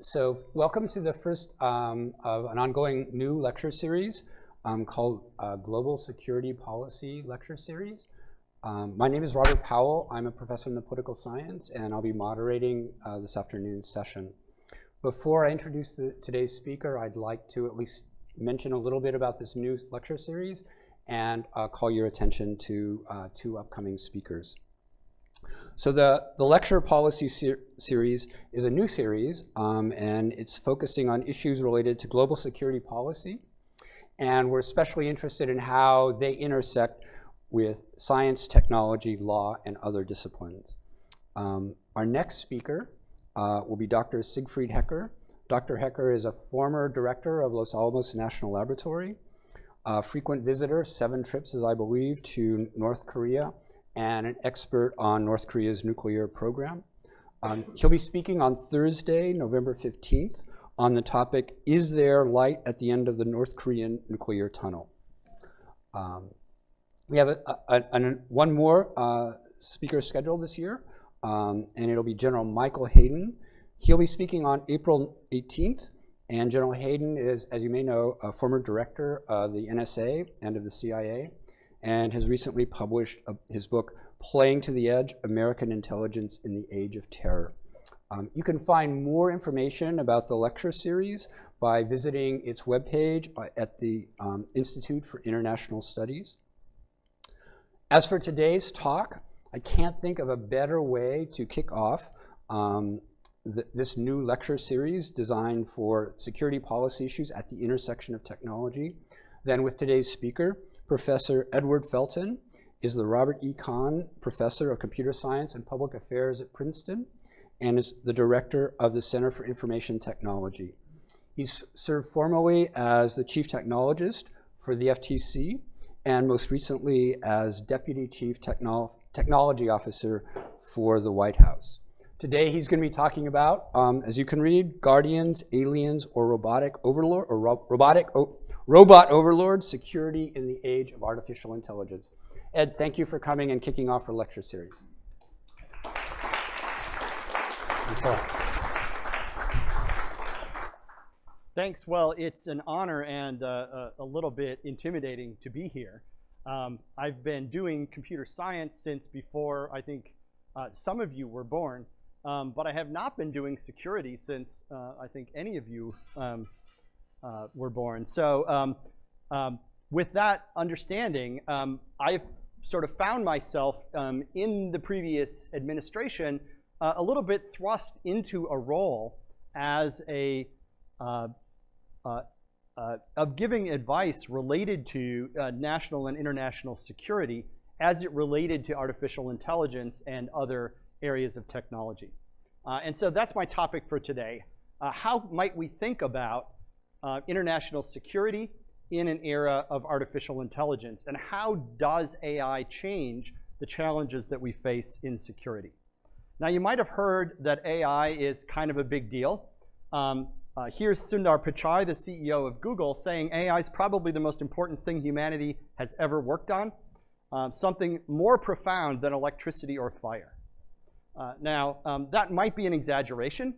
So welcome to the first of an ongoing new lecture series called Global Security Policy Lecture Series. My name is Robert Powell. I'm a professor in the political science, and I'll be moderating this afternoon's session. Before I introduce today's speaker, I'd like to at least mention a little bit about this new lecture series and call your attention to two upcoming speakers. So the lecture policy series is a new series, and it's focusing on issues related to global security policy. And we're especially interested in how they intersect with science, technology, law, and other disciplines. Our next speaker will be Dr. Siegfried Hecker. Dr. Hecker is a former director of Los Alamos National Laboratory, a frequent visitor, 7 trips, as I believe, to North Korea, and an expert on North Korea's nuclear program. He'll be speaking on Thursday, November 15th, on the topic, "Is there light at the end of the North Korean nuclear tunnel?" We have one more speaker scheduled this year, and it'll be General Michael Hayden. He'll be speaking on April 18th, and General Hayden is, as you may know, a former director of the NSA and of the CIA, and has recently published his book, Playing to the Edge, American Intelligence in the Age of Terror. You can find more information about the lecture series by visiting its webpage at the Institute for International Studies. As for today's talk, I can't think of a better way to kick off this new lecture series designed for security policy issues at the intersection of technology than with today's speaker. Professor Edward Felten is the Robert E. Kahn Professor of Computer Science and Public Affairs at Princeton and is the director of the Center for Information Technology. He's served formerly as the Chief Technologist for the FTC and most recently as Deputy Chief Technology Officer for the White House. Today he's going to be talking about, as you can read, guardians, aliens, or robot overlords, security in the age of artificial intelligence. Ed, thank you for coming and kicking off our lecture series. Thanks a lot. Thanks. Well, it's an honor and a little bit intimidating to be here. I've been doing computer science since before, I think, some of you were born, but I have not been doing security since I think any of you were born. So with that understanding, I've sort of found myself in the previous administration a little bit thrust into a role as of giving advice related to national and international security as it related to artificial intelligence and other areas of technology. And so that's my topic for today. How might we think about international security in an era of artificial intelligence, and how does AI change the challenges that we face in security? Now, you might have heard that AI is kind of a big deal. Here's Sundar Pichai, the CEO of Google, saying AI is probably the most important thing humanity has ever worked on, something more profound than electricity or fire. Now, that might be an exaggeration,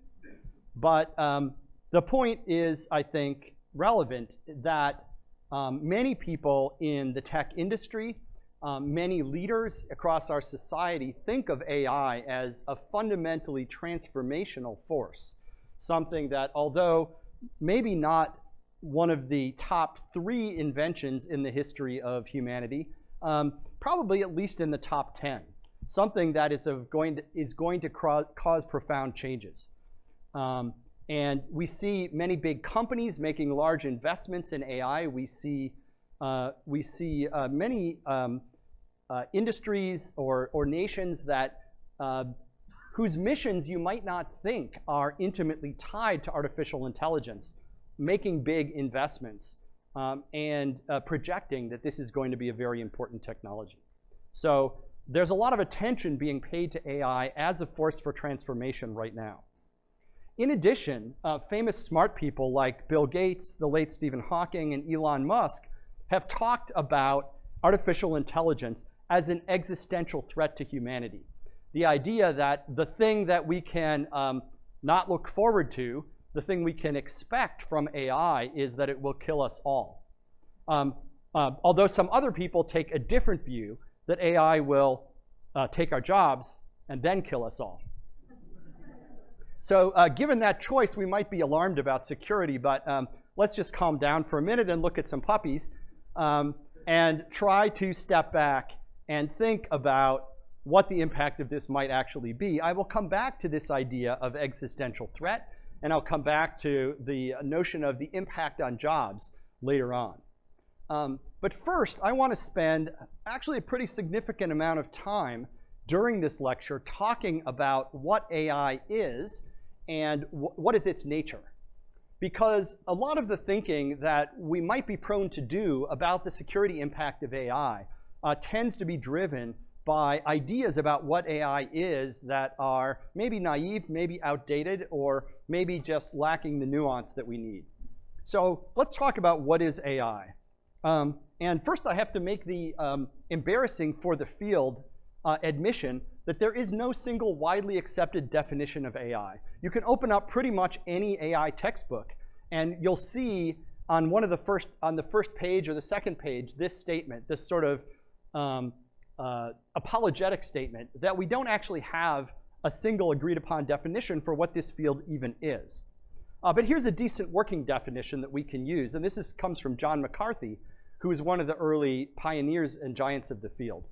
but the point is, I think, relevant that many people in the tech industry, many leaders across our society think of AI as a fundamentally transformational force, something that, although maybe not one of the top 3 inventions in the history of humanity, probably at least in the top 10, something that is going to cause profound changes. And we see many big companies making large investments in AI. We see many industries or nations that whose missions you might not think are intimately tied to artificial intelligence, making big investments and projecting that this is going to be a very important technology. So there's a lot of attention being paid to AI as a force for transformation right now. In addition, famous smart people like Bill Gates, the late Stephen Hawking, and Elon Musk have talked about artificial intelligence as an existential threat to humanity. The idea that the thing that we can not look forward to the thing we can expect from AI is that it will kill us all. Although some other people take a different view, that AI will take our jobs and then kill us all. So given that choice, we might be alarmed about security, but let's just calm down for a minute and look at some puppies and try to step back and think about what the impact of this might actually be. I will come back to this idea of existential threat, and I'll come back to the notion of the impact on jobs later on. But first, I want to spend actually a pretty significant amount of time during this lecture talking about what AI is and what is its nature. Because a lot of the thinking that we might be prone to do about the security impact of AI tends to be driven by ideas about what AI is that are maybe naive, maybe outdated, or maybe just lacking the nuance that we need. So let's talk about what is AI. And first I have to make the embarrassing for the field admission that there is no single widely accepted definition of AI. You can open up pretty much any AI textbook and you'll see on on the first page or the second page this statement, this sort of apologetic statement that we don't actually have a single agreed upon definition for what this field even is. But here's a decent working definition that we can use, and this comes from John McCarthy, who is one of the early pioneers and giants of the field.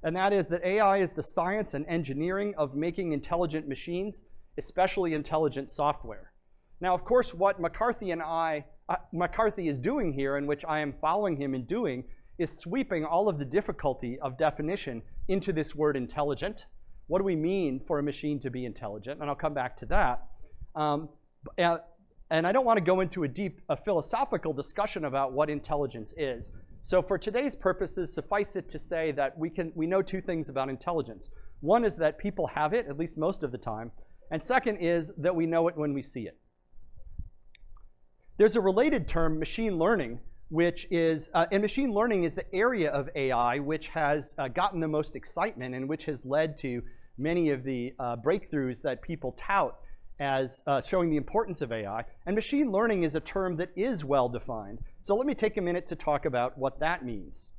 And that is that AI is the science and engineering of making intelligent machines, especially intelligent software. Now, of course, what McCarthy is doing here, and which I am following him in doing, is sweeping all of the difficulty of definition into this word intelligent. What do we mean for a machine to be intelligent? And I'll come back to that. And I don't want to go into a deep philosophical discussion about what intelligence is. So for today's purposes, suffice it to say that we know two things about intelligence. One is that people have it, at least most of the time. And second is that we know it when we see it. There's a related term, machine learning, which is, and machine learning is the area of AI which has gotten the most excitement and which has led to many of the breakthroughs that people tout as showing the importance of AI. And machine learning is a term that is well defined. So let me take a minute to talk about what that means.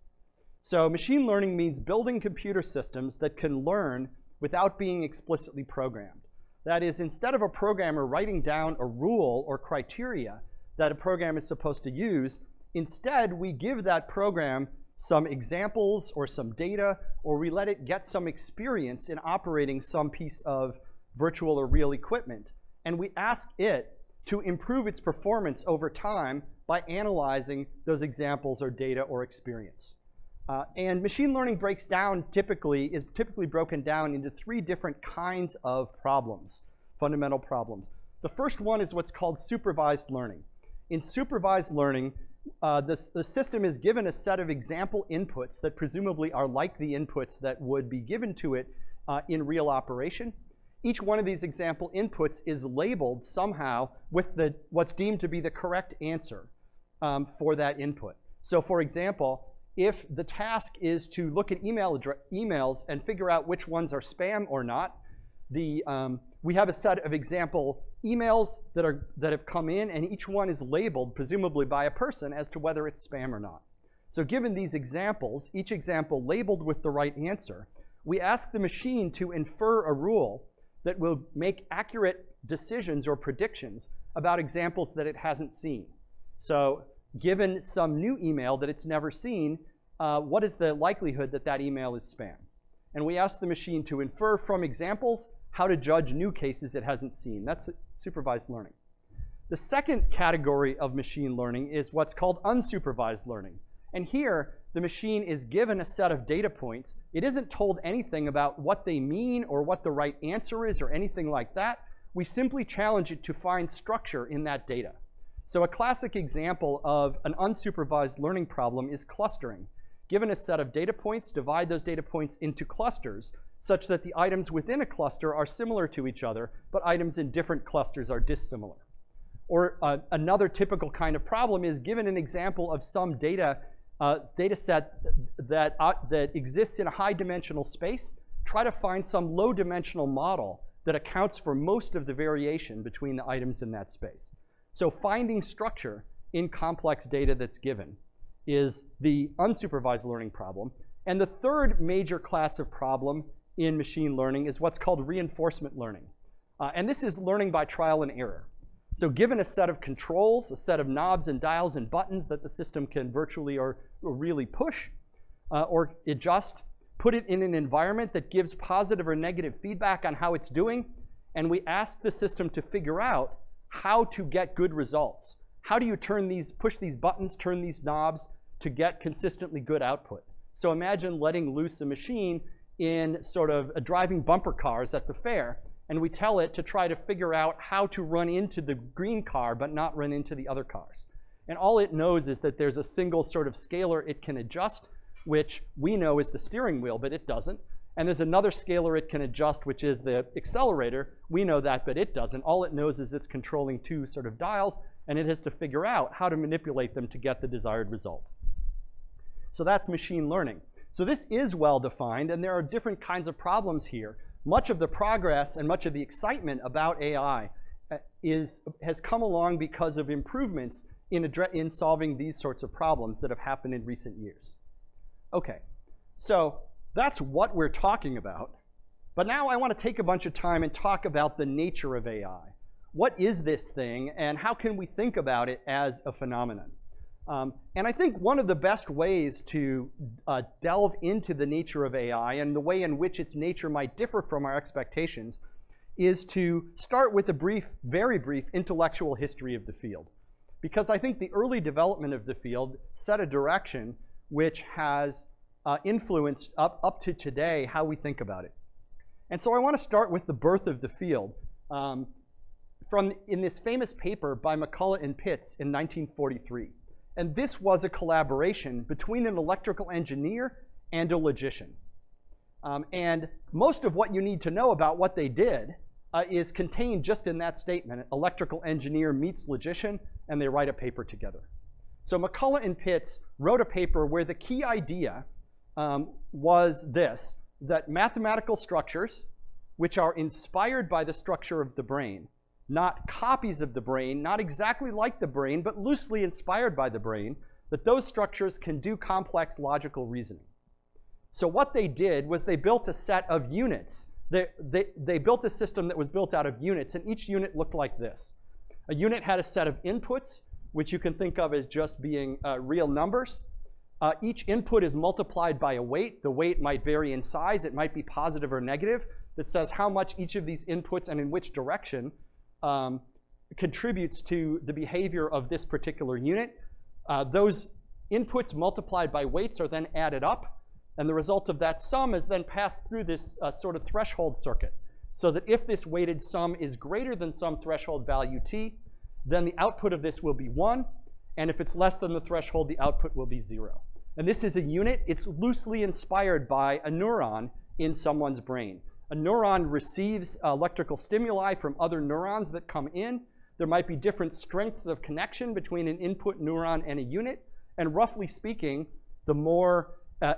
So machine learning means building computer systems that can learn without being explicitly programmed. That is, instead of a programmer writing down a rule or criteria that a program is supposed to use, instead we give that program some examples or some data, or we let it get some experience in operating some piece of virtual or real equipment. And we ask it to improve its performance over time by analyzing those examples or data or experience. And machine learning is typically broken down into three different kinds of problems, fundamental problems. The first one is what's called supervised learning. In supervised learning, the system is given a set of example inputs that presumably are like the inputs that would be given to it in real operation. Each one of these example inputs is labeled somehow with what's deemed to be the correct answer for that input. So for example, if the task is to look at emails and figure out which ones are spam or not, we have a set of example emails that have come in, and each one is labeled, presumably by a person, as to whether it's spam or not. So given these examples, each example labeled with the right answer, we ask the machine to infer a rule that will make accurate decisions or predictions about examples that it hasn't seen. So given some new email that it's never seen, what is the likelihood that that email is spam? And we ask the machine to infer from examples how to judge new cases it hasn't seen. That's supervised learning. The second category of machine learning is what's called unsupervised learning. And here, the machine is given a set of data points. It isn't told anything about what they mean or what the right answer is or anything like that. We simply challenge it to find structure in that data. So a classic example of an unsupervised learning problem is clustering. Given a set of data points, divide those data points into clusters such that the items within a cluster are similar to each other, but items in different clusters are dissimilar. Or another typical kind of problem is given an example of some data set that exists in a high dimensional space, try to find some low dimensional model that accounts for most of the variation between the items in that space. So finding structure in complex data that's given is the unsupervised learning problem. And the third major class of problem in machine learning is what's called reinforcement learning. And this is learning by trial and error. So given a set of controls, a set of knobs and dials and buttons that the system can virtually or really push or adjust, put it in an environment that gives positive or negative feedback on how it's doing, and we ask the system to figure out how to get good results. How do you push these buttons, turn these knobs to get consistently good output? So imagine letting loose a machine in sort of driving bumper cars at the fair, and we tell it to try to figure out how to run into the green car but not run into the other cars. And all it knows is that there's a single sort of scalar it can adjust, which we know is the steering wheel, but it doesn't. And there's another scalar it can adjust, which is the accelerator. We know that, but it doesn't. All it knows is it's controlling two sort of dials, and it has to figure out how to manipulate them to get the desired result. So that's machine learning. So this is well defined, and there are different kinds of problems here. Much of the progress and much of the excitement about AI has come along because of improvements in solving these sorts of problems that have happened in recent years. Okay, so that's what we're talking about. But now I want to take a bunch of time and talk about the nature of AI. What is this thing, and how can we think about it as a phenomenon? And I think one of the best ways to delve into the nature of AI and the way in which its nature might differ from our expectations is to start with a brief, very brief, intellectual history of the field. Because I think the early development of the field set a direction which has influenced up to today how we think about it. And so I want to start with the birth of the field in this famous paper by McCulloch and Pitts in 1943. And this was a collaboration between an electrical engineer and a logician. And most of what you need to know about what they did is contained just in that statement. Electrical engineer meets logician, and they write a paper together. So McCulloch and Pitts wrote a paper where the key idea was this, that mathematical structures, which are inspired by the structure of the brain, not copies of the brain, not exactly like the brain, but loosely inspired by the brain, that those structures can do complex logical reasoning. So what they did was they built a set of units. They built a system that was built out of units, and each unit looked like this. A unit had a set of inputs, which you can think of as just being real numbers. Each input is multiplied by a weight. The weight might vary in size. It might be positive or negative. That says how much each of these inputs and in which direction contributes to the behavior of this particular unit. Those inputs multiplied by weights are then added up, and the result of that sum is then passed through this sort of threshold circuit, so that if this weighted sum is greater than some threshold value t, then the output of this will be 1, and if it's less than the threshold, the output will be 0. And this is a unit. It's loosely inspired by a neuron in someone's brain. A neuron receives electrical stimuli from other neurons that come in. There might be different strengths of connection between an input neuron and a unit. And roughly speaking, the more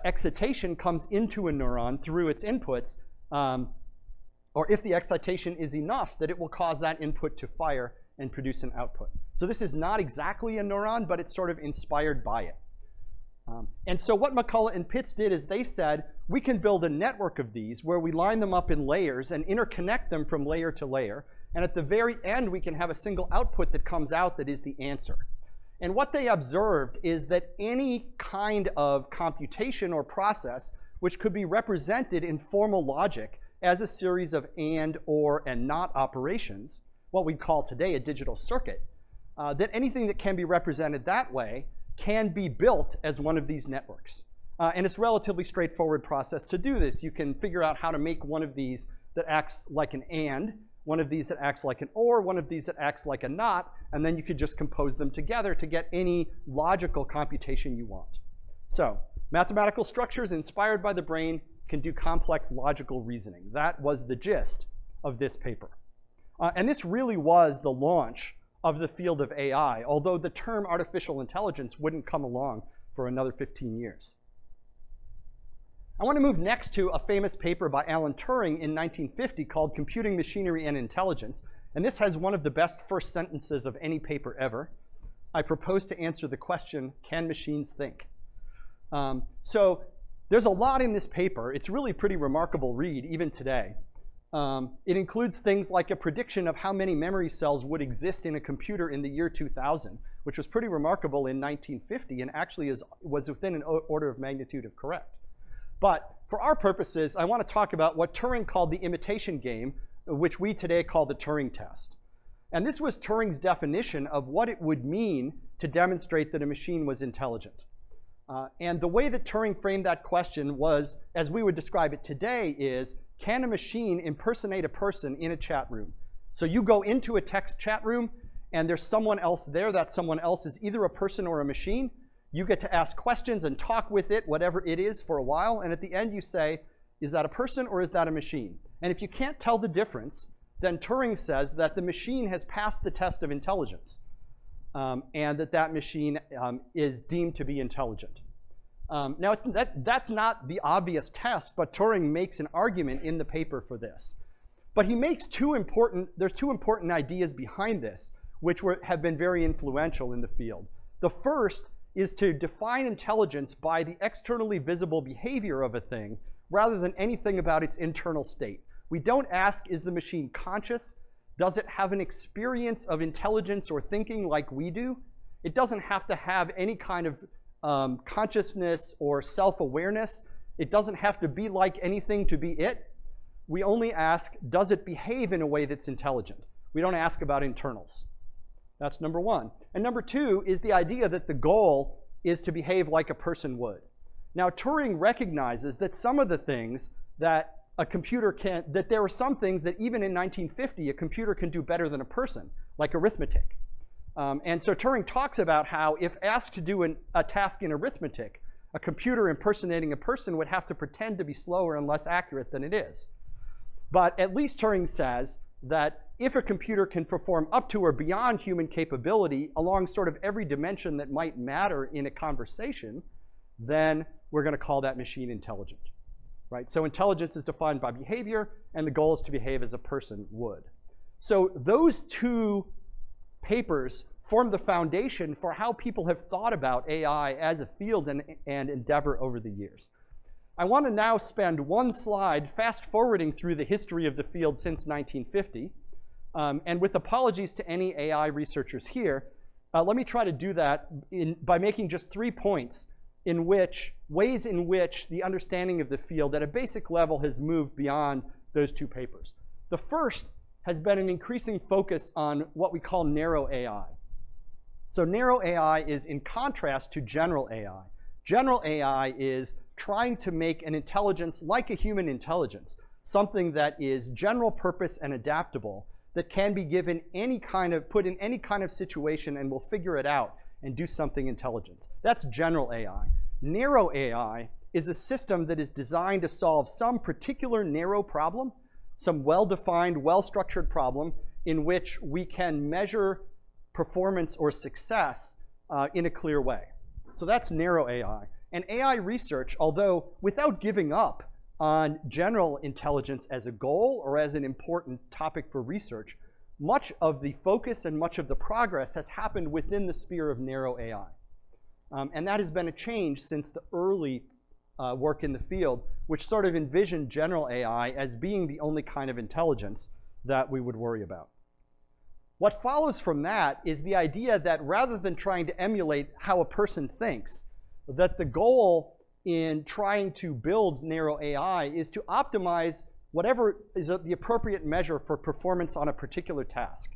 excitation comes into a neuron through its inputs, or if the excitation is enough that it will cause that input to fire and produce an output. So this is not exactly a neuron, but it's sort of inspired by it. And so what McCulloch and Pitts did is they said, we can build a network of these where we line them up in layers and interconnect them from layer to layer. And at the very end, we can have a single output that comes out that is the answer. And what they observed is that any kind of computation or process which could be represented in formal logic as a series of and, or, and not operations, what we call today a digital circuit, that anything that can be represented that way can be built as one of these networks. And it's a relatively straightforward process to do this. You can figure out how to make one of these that acts like an and, one of these that acts like an or, one of these that acts like a not, and then you could just compose them together to get any logical computation you want. So mathematical structures inspired by the brain can do complex logical reasoning. That was the gist of this paper. And this really was the launch of the field of AI, although the term artificial intelligence wouldn't come along for another 15 years. I want to move next to a famous paper by Alan Turing in 1950 called Computing Machinery and Intelligence. And this has one of the best first sentences of any paper ever. I propose to answer the question, can machines think? So there's a lot in this paper. It's really a pretty remarkable read, even today. It includes things like a prediction of how many memory cells would exist in a computer in the year 2000, which was pretty remarkable in 1950 and actually was within an order of magnitude of correct. But for our purposes, I want to talk about what Turing called the imitation game, which we today call the Turing test. And this was Turing's definition of what it would mean to demonstrate that a machine was intelligent. And the way that Turing framed that question was, as we would describe it today, is can a machine impersonate a person in a chat room? So you go into a text chat room, and there's someone else there. That someone else is either a person or a machine. You get to ask questions and talk with it, whatever it is, for a while. And at the end, you say, is that a person or is that a machine? And if you can't tell the difference, then Turing says that the machine has passed the test of intelligence, and that machine is deemed to be intelligent. Now, that's not the obvious test, but Turing makes an argument in the paper for this. But he makes there's two important ideas behind this, which have been very influential in the field. The first is to define intelligence by the externally visible behavior of a thing rather than anything about its internal state. We don't ask, is the machine conscious? Does it have an experience of intelligence or thinking like we do? It doesn't have to have any kind of consciousness or self-awareness. It doesn't have to be like anything to be it. We only ask, does it behave in a way that's intelligent? We don't ask about internals. That's number one. And number two is the idea that the goal is to behave like a person would. Now, Turing recognizes that some of the things that a computer that there are some things that even in 1950 a computer can do better than a person, like arithmetic. And so Turing talks about how if asked to do a task in arithmetic, a computer impersonating a person would have to pretend to be slower and less accurate than it is. But at least Turing says that if a computer can perform up to or beyond human capability along sort of every dimension that might matter in a conversation, then we're going to call that machine intelligent. Right? So intelligence is defined by behavior, and the goal is to behave as a person would. So those two papers form the foundation for how people have thought about AI as a field and endeavor over the years. I want to now spend one slide fast-forwarding through the history of the field since 1950. And with apologies to any AI researchers here, let me try to do that by making just 3 points ways in which the understanding of the field at a basic level has moved beyond those two papers. The first has been an increasing focus on what we call narrow AI. So narrow AI is in contrast to general AI. General AI is trying to make an intelligence like a human intelligence, something that is general purpose and adaptable, that can be given put in any kind of situation and will figure it out and do something intelligent. That's general AI. Narrow AI is a system that is designed to solve some particular narrow problem, some well-defined, well-structured problem in which we can measure performance or success in a clear way. So that's narrow AI. And AI research, although without giving up on general intelligence as a goal or as an important topic for research, much of the focus and much of the progress has happened within the sphere of narrow AI. And that has been a change since the early work in the field, which sort of envisioned general AI as being the only kind of intelligence that we would worry about. What follows from that is the idea that rather than trying to emulate how a person thinks, that the goal in trying to build narrow AI is to optimize whatever is the appropriate measure for performance on a particular task.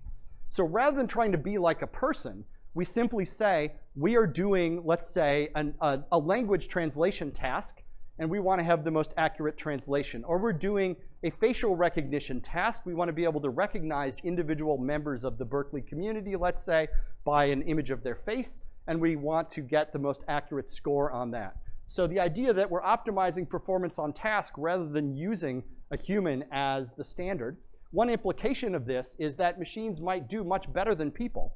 So rather than trying to be like a person, we simply say, we are doing, let's say, a language translation task, and we want to have the most accurate translation. Or we're doing a facial recognition task. We want to be able to recognize individual members of the Berkeley community, let's say, by an image of their face, and we want to get the most accurate score on that. So the idea that we're optimizing performance on task rather than using a human as the standard. One implication of this is that machines might do much better than people.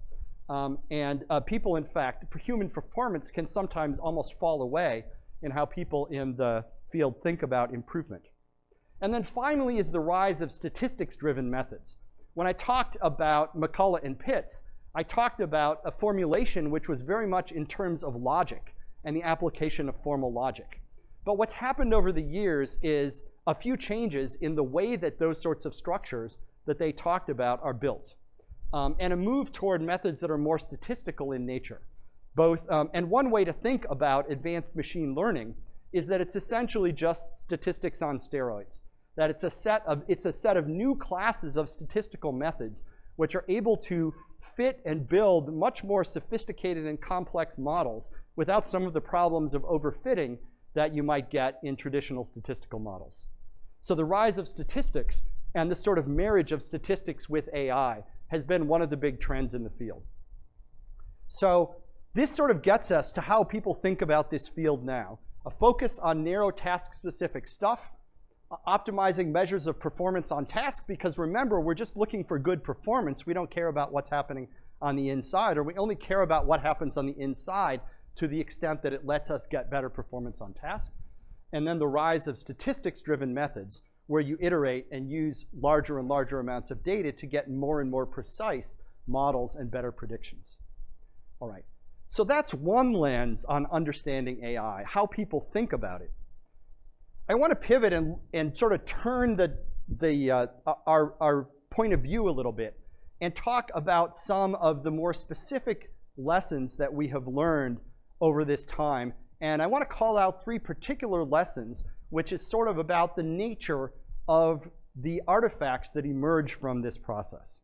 People, in fact, human performance can sometimes almost fall away in how people in the field think about improvement. And then finally is the rise of statistics-driven methods. When I talked about McCulloch and Pitts, I talked about a formulation which was very much in terms of logic and the application of formal logic. But what's happened over the years is a few changes in the way that those sorts of structures that they talked about are built, and a move toward methods that are more statistical in nature. And one way to think about advanced machine learning is that it's essentially just statistics on steroids. That it's a set of new classes of statistical methods which are able to fit and build much more sophisticated and complex models without some of the problems of overfitting that you might get in traditional statistical models. So the rise of statistics and the sort of marriage of statistics with AI has been one of the big trends in the field. So this sort of gets us to how people think about this field now. A focus on narrow task-specific stuff, optimizing measures of performance on task, because remember, we're just looking for good performance. We don't care about what's happening on the inside, or we only care about what happens on the inside to the extent that it lets us get better performance on task. And then the rise of statistics-driven methods, where you iterate and use larger and larger amounts of data to get more and more precise models and better predictions. All right, so that's one lens on understanding AI, how people think about it. I want to pivot and sort of turn our point of view a little bit and talk about some of the more specific lessons that we have learned over this time. And I want to call out 3 particular lessons, which is sort of about the nature of the artifacts that emerge from this process.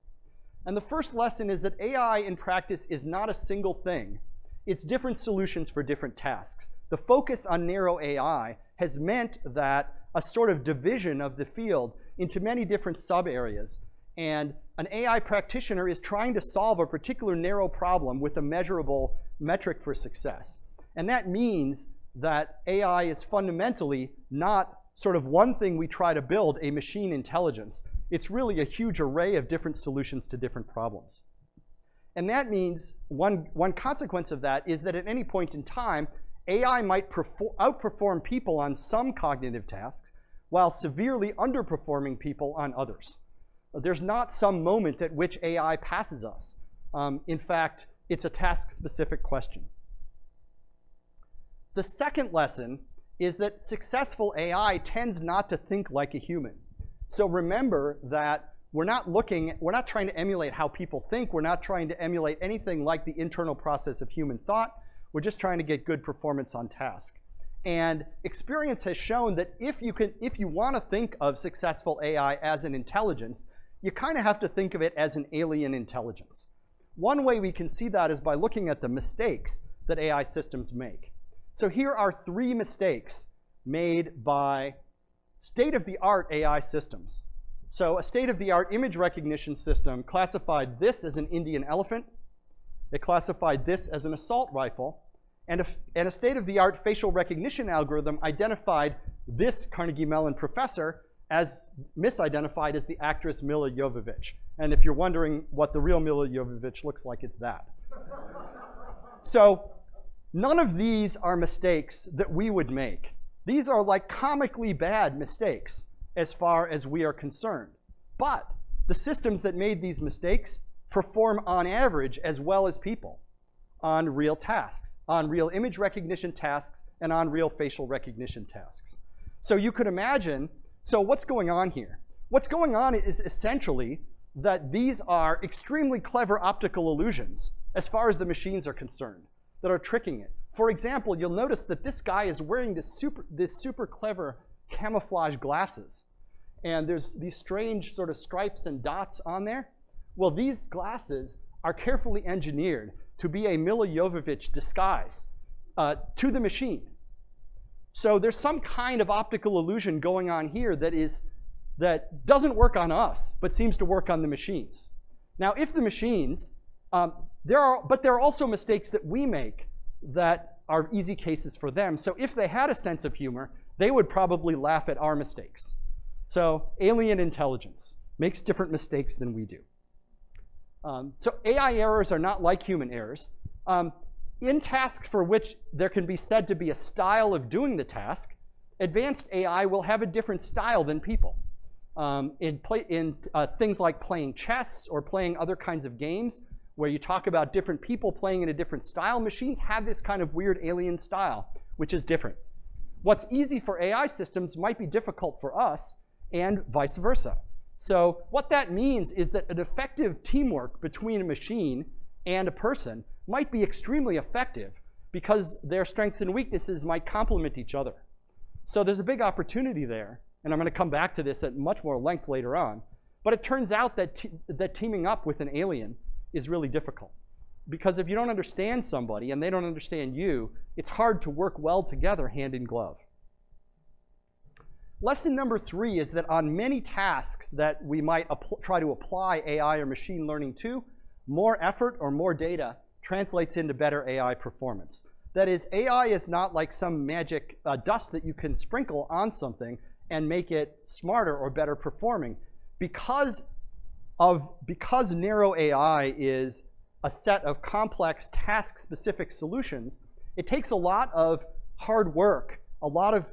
And the first lesson is that AI in practice is not a single thing. It's different solutions for different tasks. The focus on narrow AI has meant that a sort of division of the field into many different sub-areas. And an AI practitioner is trying to solve a particular narrow problem with a measurable metric for success. And that means that AI is fundamentally not sort of one thing we try to build, a machine intelligence. It's really a huge array of different solutions to different problems. And that means one consequence of that is that at any point in time, AI might outperform people on some cognitive tasks while severely underperforming people on others. There's not some moment at which AI passes us. In fact, it's a task-specific question. The second lesson is that successful AI tends not to think like a human. So remember that we're not trying to emulate how people think. We're not trying to emulate anything like the internal process of human thought. We're just trying to get good performance on task. And experience has shown that if you want to think of successful AI as an intelligence, you kind of have to think of it as an alien intelligence. One way we can see that is by looking at the mistakes that AI systems make. So here are 3 mistakes made by state-of-the-art AI systems. So a state-of-the-art image recognition system classified this as an Indian elephant. It classified this as an assault rifle. And a state-of-the-art facial recognition algorithm identified this Carnegie Mellon professor as misidentified as the actress Milla Jovovich. And if you're wondering what the real Milla Jovovich looks like, it's that. So none of these are mistakes that we would make. These are like comically bad mistakes as far as we are concerned. But the systems that made these mistakes perform on average as well as people on real tasks, on real image recognition tasks, and on real facial recognition tasks. So you could imagine, so what's going on here? What's going on is essentially that these are extremely clever optical illusions as far as the machines are concerned that are tricking it. For example, you'll notice that this guy is wearing this super clever camouflage glasses. And there's these strange sort of stripes and dots on there. Well, these glasses are carefully engineered to be a Milla Jovovich disguise to the machine. So there's some kind of optical illusion going on here that doesn't work on us, but seems to work on the machines. Now, if the machines, there are also mistakes that we make that are easy cases for them. So if they had a sense of humor, they would probably laugh at our mistakes. So alien intelligence makes different mistakes than we do. So AI errors are not like human errors. In tasks for which there can be said to be a style of doing the task, advanced AI will have a different style than people. In things like playing chess or playing other kinds of games, where you talk about different people playing in a different style, machines have this kind of weird alien style, which is different. What's easy for AI systems might be difficult for us, and vice versa. So what that means is that an effective teamwork between a machine and a person might be extremely effective because their strengths and weaknesses might complement each other. So there's a big opportunity there, and I'm going to come back to this at much more length later on. But it turns out that teaming up with an alien is really difficult. Because if you don't understand somebody and they don't understand you, it's hard to work well together hand in glove. Lesson number 3 is that on many tasks that we might try to apply AI or machine learning to, more effort or more data translates into better AI performance. That is, AI is not like some magic dust that you can sprinkle on something and make it smarter or better performing. Because narrow AI is a set of complex task-specific solutions, it takes a lot of hard work, a lot of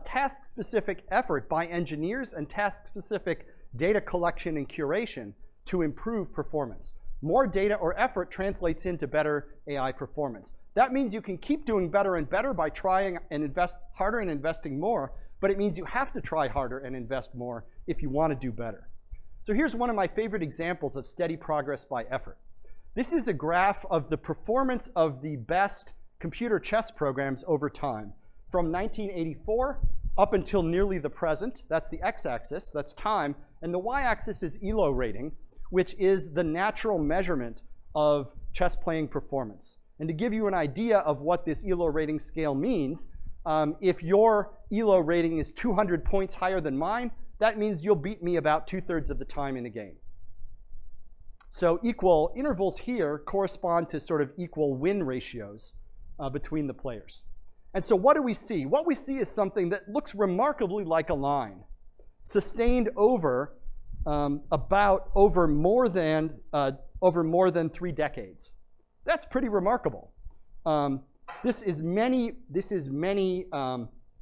task-specific effort by engineers and task-specific data collection and curation to improve performance. More data or effort translates into better AI performance. That means you can keep doing better and better by trying and invest harder and investing more, but it means you have to try harder and invest more if you want to do better. So here's one of my favorite examples of steady progress by effort. This is a graph of the performance of the best computer chess programs over time, from 1984 up until nearly the present. That's the x-axis, that's time, and the y-axis is ELO rating, which is the natural measurement of chess playing performance. And to give you an idea of what this ELO rating scale means, if your ELO rating is 200 points higher than mine, that means you'll beat me about 2/3 of the time in a game. So equal intervals here correspond to sort of equal win ratios between the players. And so what do we see? What we see is something that looks remarkably like a line, sustained over over more than 3 decades. That's pretty remarkable. This is many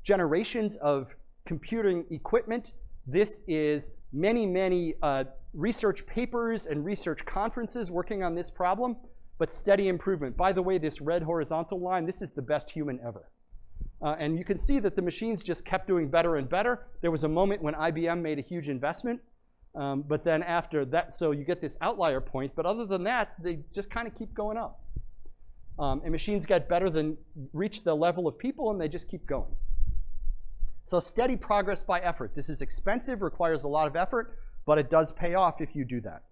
generations of computing equipment. This is many research papers and research conferences working on this problem, but steady improvement. By the way, this red horizontal line, this is the best human ever. And you can see that the machines just kept doing better and better. There was a moment when IBM made a huge investment, but then after that, so you get this outlier point, but other than that, they just kind of keep going up. And machines get better than reach the level of people, and they just keep going. So steady progress by effort. This is expensive, requires a lot of effort, but it does pay off if you do that.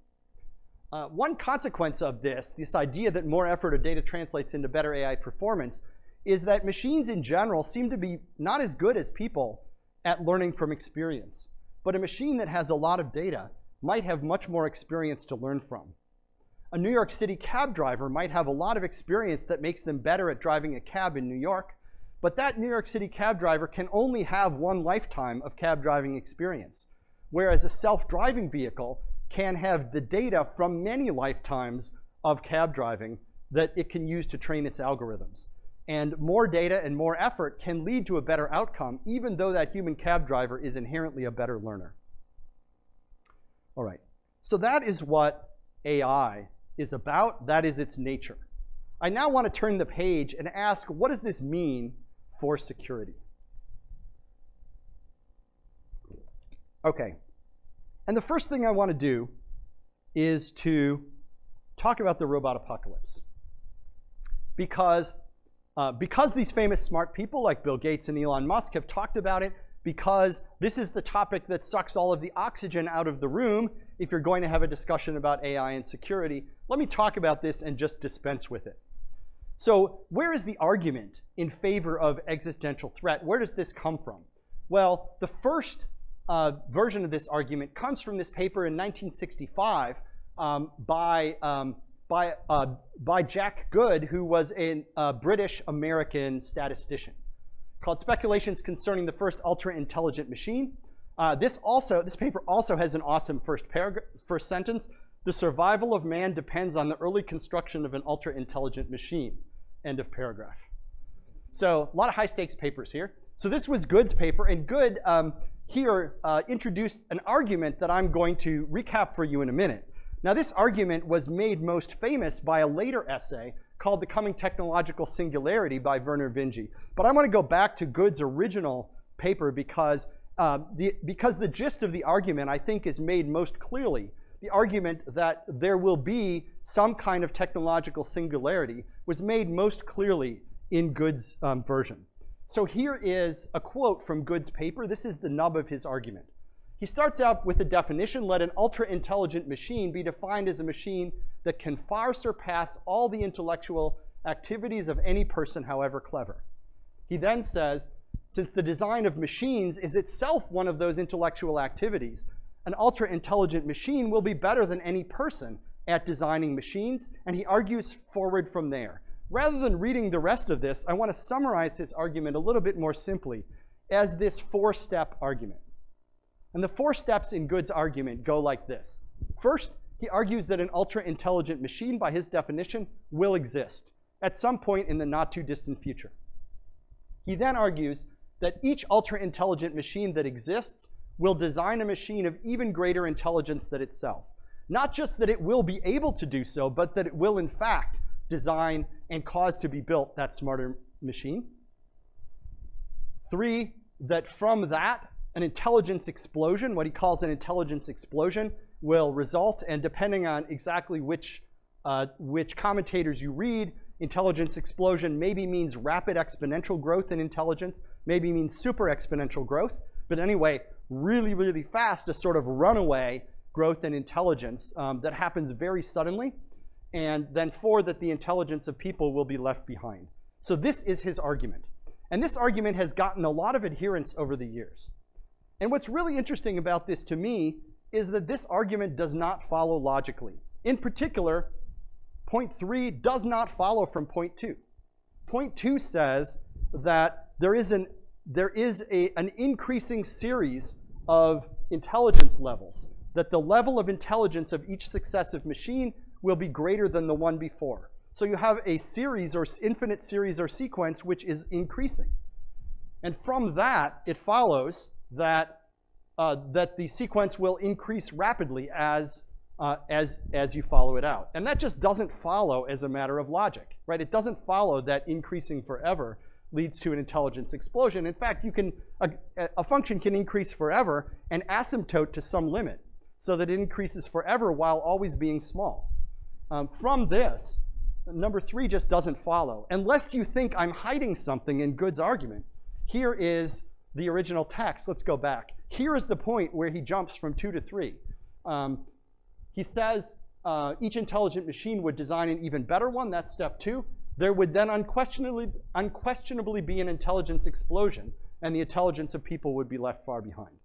One consequence of this idea that more effort or data translates into better AI performance, is that machines in general seem to be not as good as people at learning from experience. But a machine that has a lot of data might have much more experience to learn from. A New York City cab driver might have a lot of experience that makes them better at driving a cab in New York, but that New York City cab driver can only have one lifetime of cab driving experience, whereas a self-driving vehicle can have the data from many lifetimes of cab driving that it can use to train its algorithms. And more data and more effort can lead to a better outcome, even though that human cab driver is inherently a better learner. All right, so that is what AI is about. That is its nature. I now want to turn the page and ask, what does this mean for security? Okay, and the first thing I want to do is to talk about the robot apocalypse. Because these famous smart people like Bill Gates and Elon Musk have talked about it, because this is the topic that sucks all of the oxygen out of the room if you're going to have a discussion about AI and security, let me talk about this and just dispense with it. So where is the argument in favor of existential threat? Where does this come from? Well, the first version of this argument comes from this paper in 1965 by Jack Good, who was a British-American statistician, called Speculations Concerning the First Ultra-Intelligent Machine. This paper also has an awesome first sentence. The survival of man depends on the early construction of an ultra-intelligent machine. End of paragraph. So a lot of high-stakes papers here. So this was Good's paper, and Good here introduced an argument that I'm going to recap for you in a minute. Now this argument was made most famous by a later essay called The Coming Technological Singularity by Werner Vinge. But I want to go back to Good's original paper because the gist of the argument, I think, is made most clearly. The argument that there will be some kind of technological singularity was made most clearly in Good's version. So here is a quote from Good's paper. This is the nub of his argument. He starts out with the definition: let an ultra-intelligent machine be defined as a machine that can far surpass all the intellectual activities of any person, however clever. He then says, since the design of machines is itself one of those intellectual activities, an ultra-intelligent machine will be better than any person at designing machines, and he argues forward from there. Rather than reading the rest of this, I want to summarize his argument a little bit more simply as this four-step argument. And the four steps in Good's argument go like this. First, he argues that an ultra-intelligent machine, by his definition, will exist at some point in the not-too-distant future. He then argues that each ultra-intelligent machine that exists will design a machine of even greater intelligence than itself. Not just that it will be able to do so, but that it will, in fact, design and cause to be built that smarter machine. 3, that from that, an intelligence explosion, what he calls an intelligence explosion, will result, and depending on exactly which commentators you read, intelligence explosion maybe means rapid exponential growth in intelligence, maybe means super exponential growth, but anyway, really, really fast, a sort of runaway growth in intelligence that happens very suddenly, and then 4, that the intelligence of people will be left behind. So this is his argument. And this argument has gotten a lot of adherents over the years. And what's really interesting about this to me is that this argument does not follow logically. In particular, point 3 does not follow from point 2. Point 2 says that there is an increasing series of intelligence levels, that the level of intelligence of each successive machine will be greater than the one before. So you have a series or infinite series or sequence which is increasing. And from that, it follows that the sequence will increase rapidly as you follow it out. And that just doesn't follow as a matter of logic, right? It doesn't follow that increasing forever leads to an intelligence explosion. In fact, a function can increase forever and asymptote to some limit so that it increases forever while always being small. From this, number 3 just doesn't follow. Unless you think I'm hiding something in Good's argument, here is the original text. Let's go back. Here is the point where he jumps from 2 to 3. He says each intelligent machine would design an even better one. That's step 2. There would then unquestionably be an intelligence explosion, and the intelligence of people would be left far behind.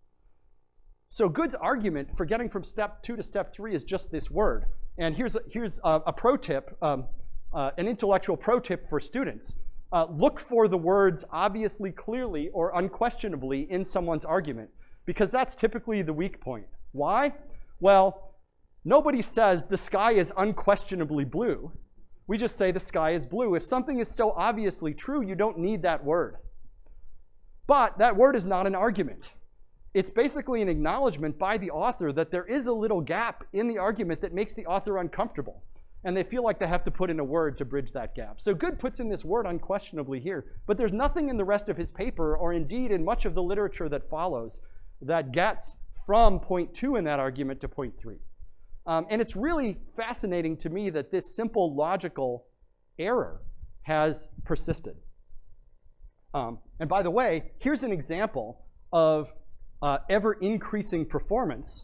So Good's argument for getting from step 2 to step 3 is just this word. And here's a pro tip, an intellectual pro tip for students. Look for the words obviously, clearly, or unquestionably in someone's argument, because that's typically the weak point. Why? Well, nobody says the sky is unquestionably blue. We just say the sky is blue. If something is so obviously true, you don't need that word. But that word is not an argument. It's basically an acknowledgement by the author that there is a little gap in the argument that makes the author uncomfortable. And they feel like they have to put in a word to bridge that gap. So Good puts in this word unquestionably here, but there's nothing in the rest of his paper, or indeed in much of the literature that follows, that gets from point 2 in that argument to point 3. And it's really fascinating to me that this simple logical error has persisted. And by the way, here's an example of ever-increasing performance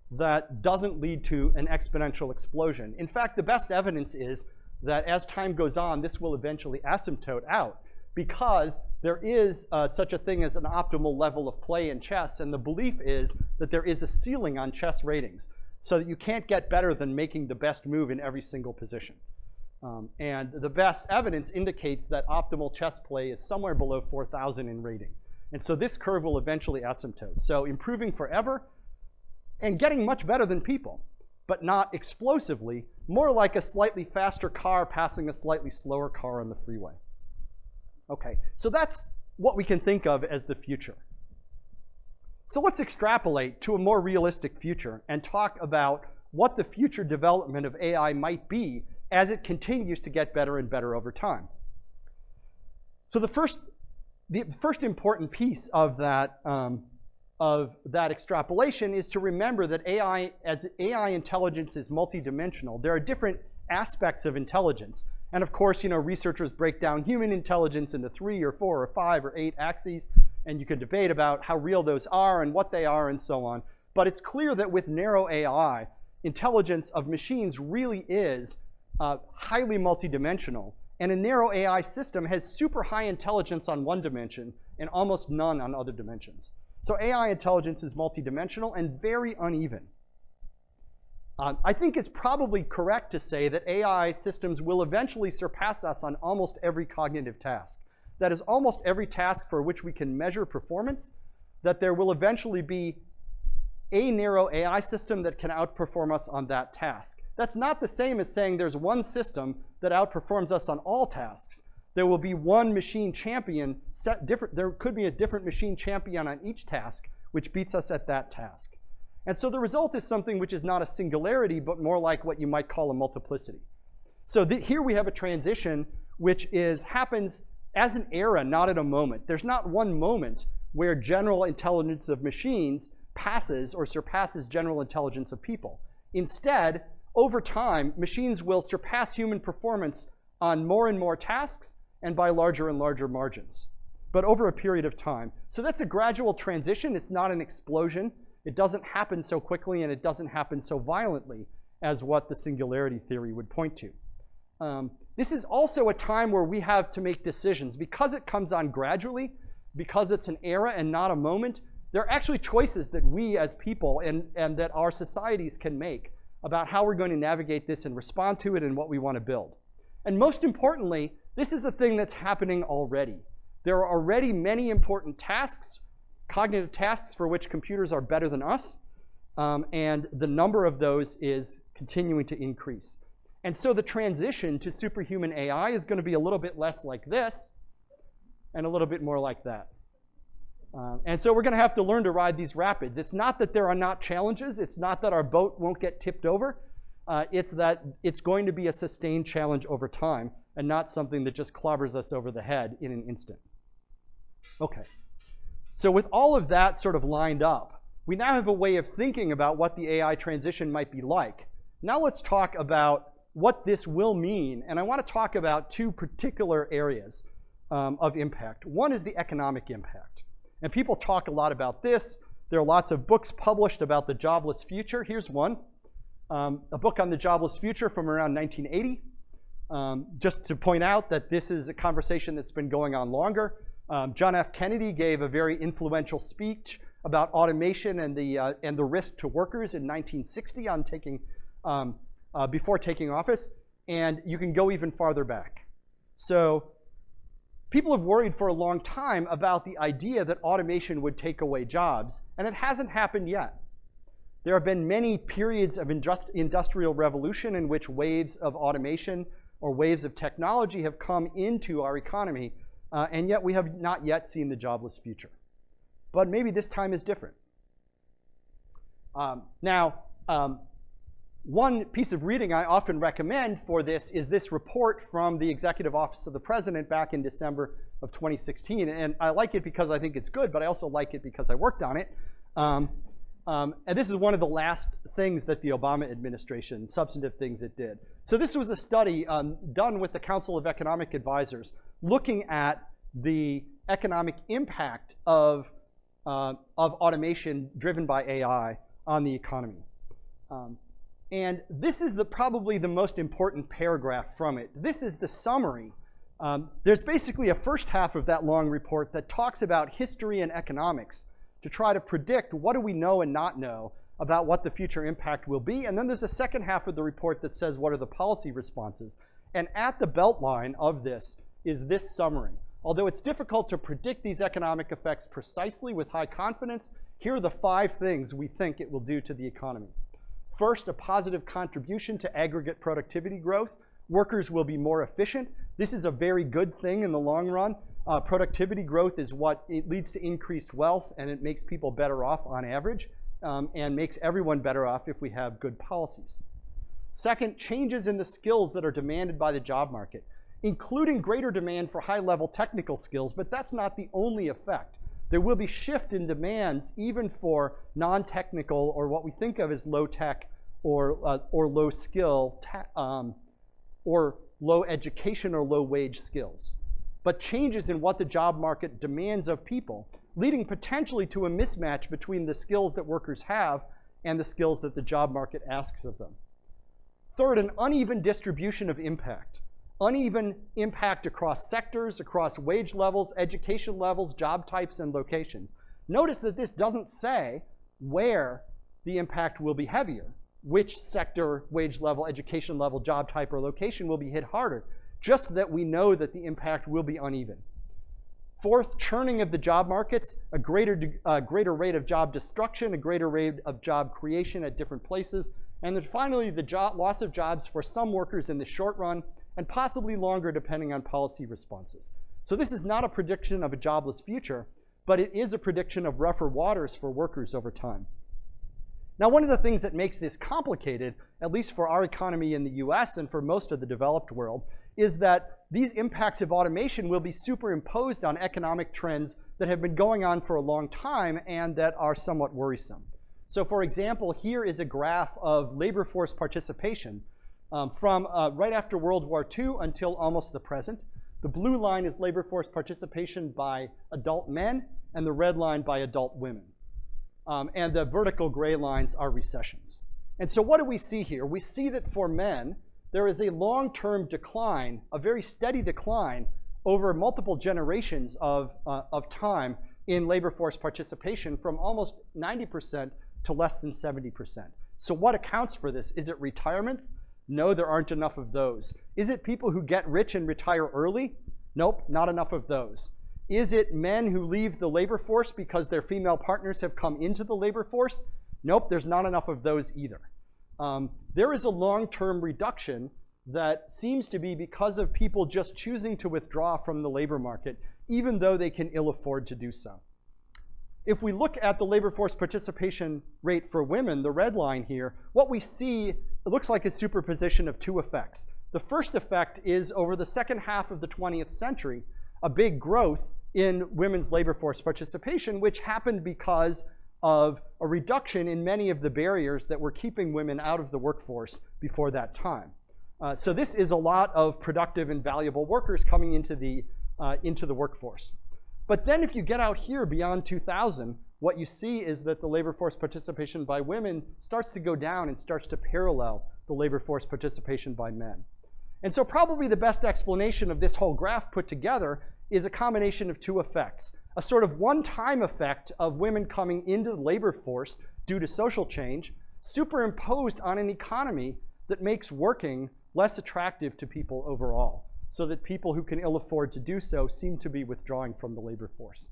that doesn't lead to an exponential explosion. In fact, the best evidence is that as time goes on, this will eventually asymptote out, because there is such a thing as an optimal level of play in chess, and the belief is that there is a ceiling on chess ratings, so that you can't get better than making the best move in every single position. And the best evidence indicates that optimal chess play is somewhere below 4,000 in rating. And so this curve will eventually asymptote. So improving forever and getting much better than people, but not explosively, more like a slightly faster car passing a slightly slower car on the freeway. Okay, so that's what we can think of as the future. So let's extrapolate to a more realistic future and talk about what the future development of AI might be as it continues to get better and better over time. So the first important piece of that extrapolation is to remember that as AI intelligence is multidimensional, there are different aspects of intelligence. And of course, researchers break down human intelligence into 3 or 4 or 5 or 8 axes, and you can debate about how real those are and what they are and so on. But it's clear that with narrow AI, intelligence of machines really is highly multidimensional. And a narrow AI system has super high intelligence on one dimension and almost none on other dimensions. So AI intelligence is multidimensional and very uneven. I think it's probably correct to say that AI systems will eventually surpass us on almost every cognitive task. That is, almost every task for which we can measure performance, that there will eventually be a narrow AI system that can outperform us on that task. That's not the same as saying there's one system that outperforms us on all tasks. There will be one machine champion, there could be a different machine champion on each task, which beats us at that task. And so the result is something which is not a singularity, but more like what you might call a multiplicity. So here we have a transition which happens as an era, not at a moment. There's not one moment where general intelligence of machines passes or surpasses general intelligence of people. Instead, over time, machines will surpass human performance on more and more tasks and by larger and larger margins, but over a period of time. So that's a gradual transition. It's not an explosion. It doesn't happen so quickly and it doesn't happen so violently as what the singularity theory would point to. This is also a time where we have to make decisions. Because it comes on gradually, because it's an era and not a moment, there are actually choices that we as people and that our societies can make about how we're going to navigate this and respond to it and what we want to build. And most importantly, this is a thing that's happening already. There are already many important tasks, cognitive tasks for which computers are better than us, and the number of those is continuing to increase. And so the transition to superhuman AI is going to be a little bit less like this and a little bit more like that. And so we're going to have to learn to ride these rapids. It's not that there are not challenges. It's not that our boat won't get tipped over. It's that it's going to be a sustained challenge over time and not something that just clobbers us over the head in an instant. Okay. So with all of that sort of lined up, we now have a way of thinking about what the AI transition might be like. Now let's talk about what this will mean. And I want to talk about 2 particular areas of impact. One is the economic impact. And people talk a lot about this. There are lots of books published about the jobless future. Here's one, a book on the jobless future from around 1980. Just to point out that this is a conversation that's been going on longer. John F. Kennedy gave a very influential speech about automation and the risk to workers in 1960 before taking office. And you can go even farther back. So people have worried for a long time about the idea that automation would take away jobs, and it hasn't happened yet. There have been many periods of industrial revolution in which waves of automation or waves of technology have come into our economy, and yet we have not yet seen the jobless future. But maybe this time is different. One piece of reading I often recommend for this is this report from the Executive Office of the President back in December of 2016. And I like it because I think it's good, but I also like it because I worked on it. And this is one of the last things that the Obama administration, substantive things it did. So this was a study done with the Council of Economic Advisors looking at the economic impact of automation driven by AI on the economy. And this is probably the most important paragraph from it. This is the summary. There's basically a first half of that long report that talks about history and economics to try to predict what do we know and not know about what the future impact will be. And then there's a second half of the report that says what are the policy responses. And at the beltline of this is this summary. Although it's difficult to predict these economic effects precisely with high confidence, here are the 5 things we think it will do to the economy. First, a positive contribution to aggregate productivity growth. Workers will be more efficient. This is a very good thing in the long run. Productivity growth is what it leads to increased wealth, and it makes people better off on average, and makes everyone better off if we have good policies. Second, changes in the skills that are demanded by the job market, including greater demand for high-level technical skills, but that's not the only effect. There will be shift in demands even for non-technical, or what we think of as low-tech or low skill, or low education or low wage skills. But changes in what the job market demands of people, leading potentially to a mismatch between the skills that workers have and the skills that the job market asks of them. Third, an uneven distribution of impact. Uneven impact across sectors, across wage levels, education levels, job types, and locations. Notice that this doesn't say where the impact will be heavier, which sector, wage level, education level, job type, or location will be hit harder, just that we know that the impact will be uneven. Fourth, churning of the job markets, a greater rate of job destruction, a greater rate of job creation at different places, and then finally, the loss of jobs for some workers in the short run, and possibly longer depending on policy responses. So this is not a prediction of a jobless future, but it is a prediction of rougher waters for workers over time. Now, one of the things that makes this complicated, at least for our economy in the US and for most of the developed world, is that these impacts of automation will be superimposed on economic trends that have been going on for a long time and that are somewhat worrisome. So for example, here is a graph of labor force participation from right after World War II until almost the present. The blue line is labor force participation by adult men, and the red line by adult women. And the vertical gray lines are recessions. And so what do we see here? We see that for men, there is a long-term decline, a very steady decline over multiple generations of time in labor force participation from almost 90% to less than 70%. So what accounts for this? Is it retirements? No, there aren't enough of those. Is it people who get rich and retire early? Nope, not enough of those. Is it men who leave the labor force because their female partners have come into the labor force? Nope, there's not enough of those either. There is a long-term reduction that seems to be because of people just choosing to withdraw from the labor market, even though they can ill afford to do so. If we look at the labor force participation rate for women, the red line here, what we see, it looks like a superposition of two effects. The first effect is over the second half of the 20th century, a big growth in women's labor force participation, which happened because of a reduction in many of the barriers that were keeping women out of the workforce before that time. So this is a lot of productive and valuable workers coming into the workforce. But then if you get out here beyond 2000, what you see is that the labor force participation by women starts to go down and starts to parallel the labor force participation by men. And so probably the best explanation of this whole graph put together is a combination of two effects. A sort of one-time effect of women coming into the labor force due to social change, superimposed on an economy that makes working less attractive to people overall, so that people who can ill afford to do so seem to be withdrawing from the labor force.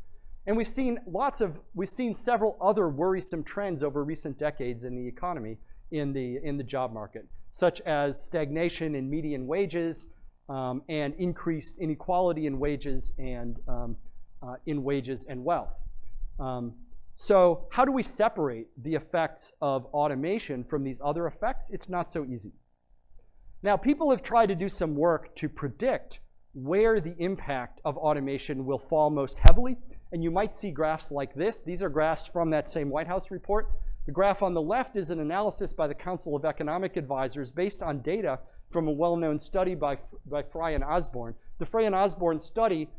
And we've seen several other worrisome trends over recent decades in the economy, in the job market, such as stagnation in median wages and increased inequality in wages and wealth. So how do we separate the effects of automation from these other effects? It's not so easy. Now, people have tried to do some work to predict where the impact of automation will fall most heavily, and you might see graphs like this. These are graphs from that same White House report. The graph on the left is an analysis by the Council of Economic Advisors based on data from a well-known study by Frey and Osborne. The Frey and Osborne study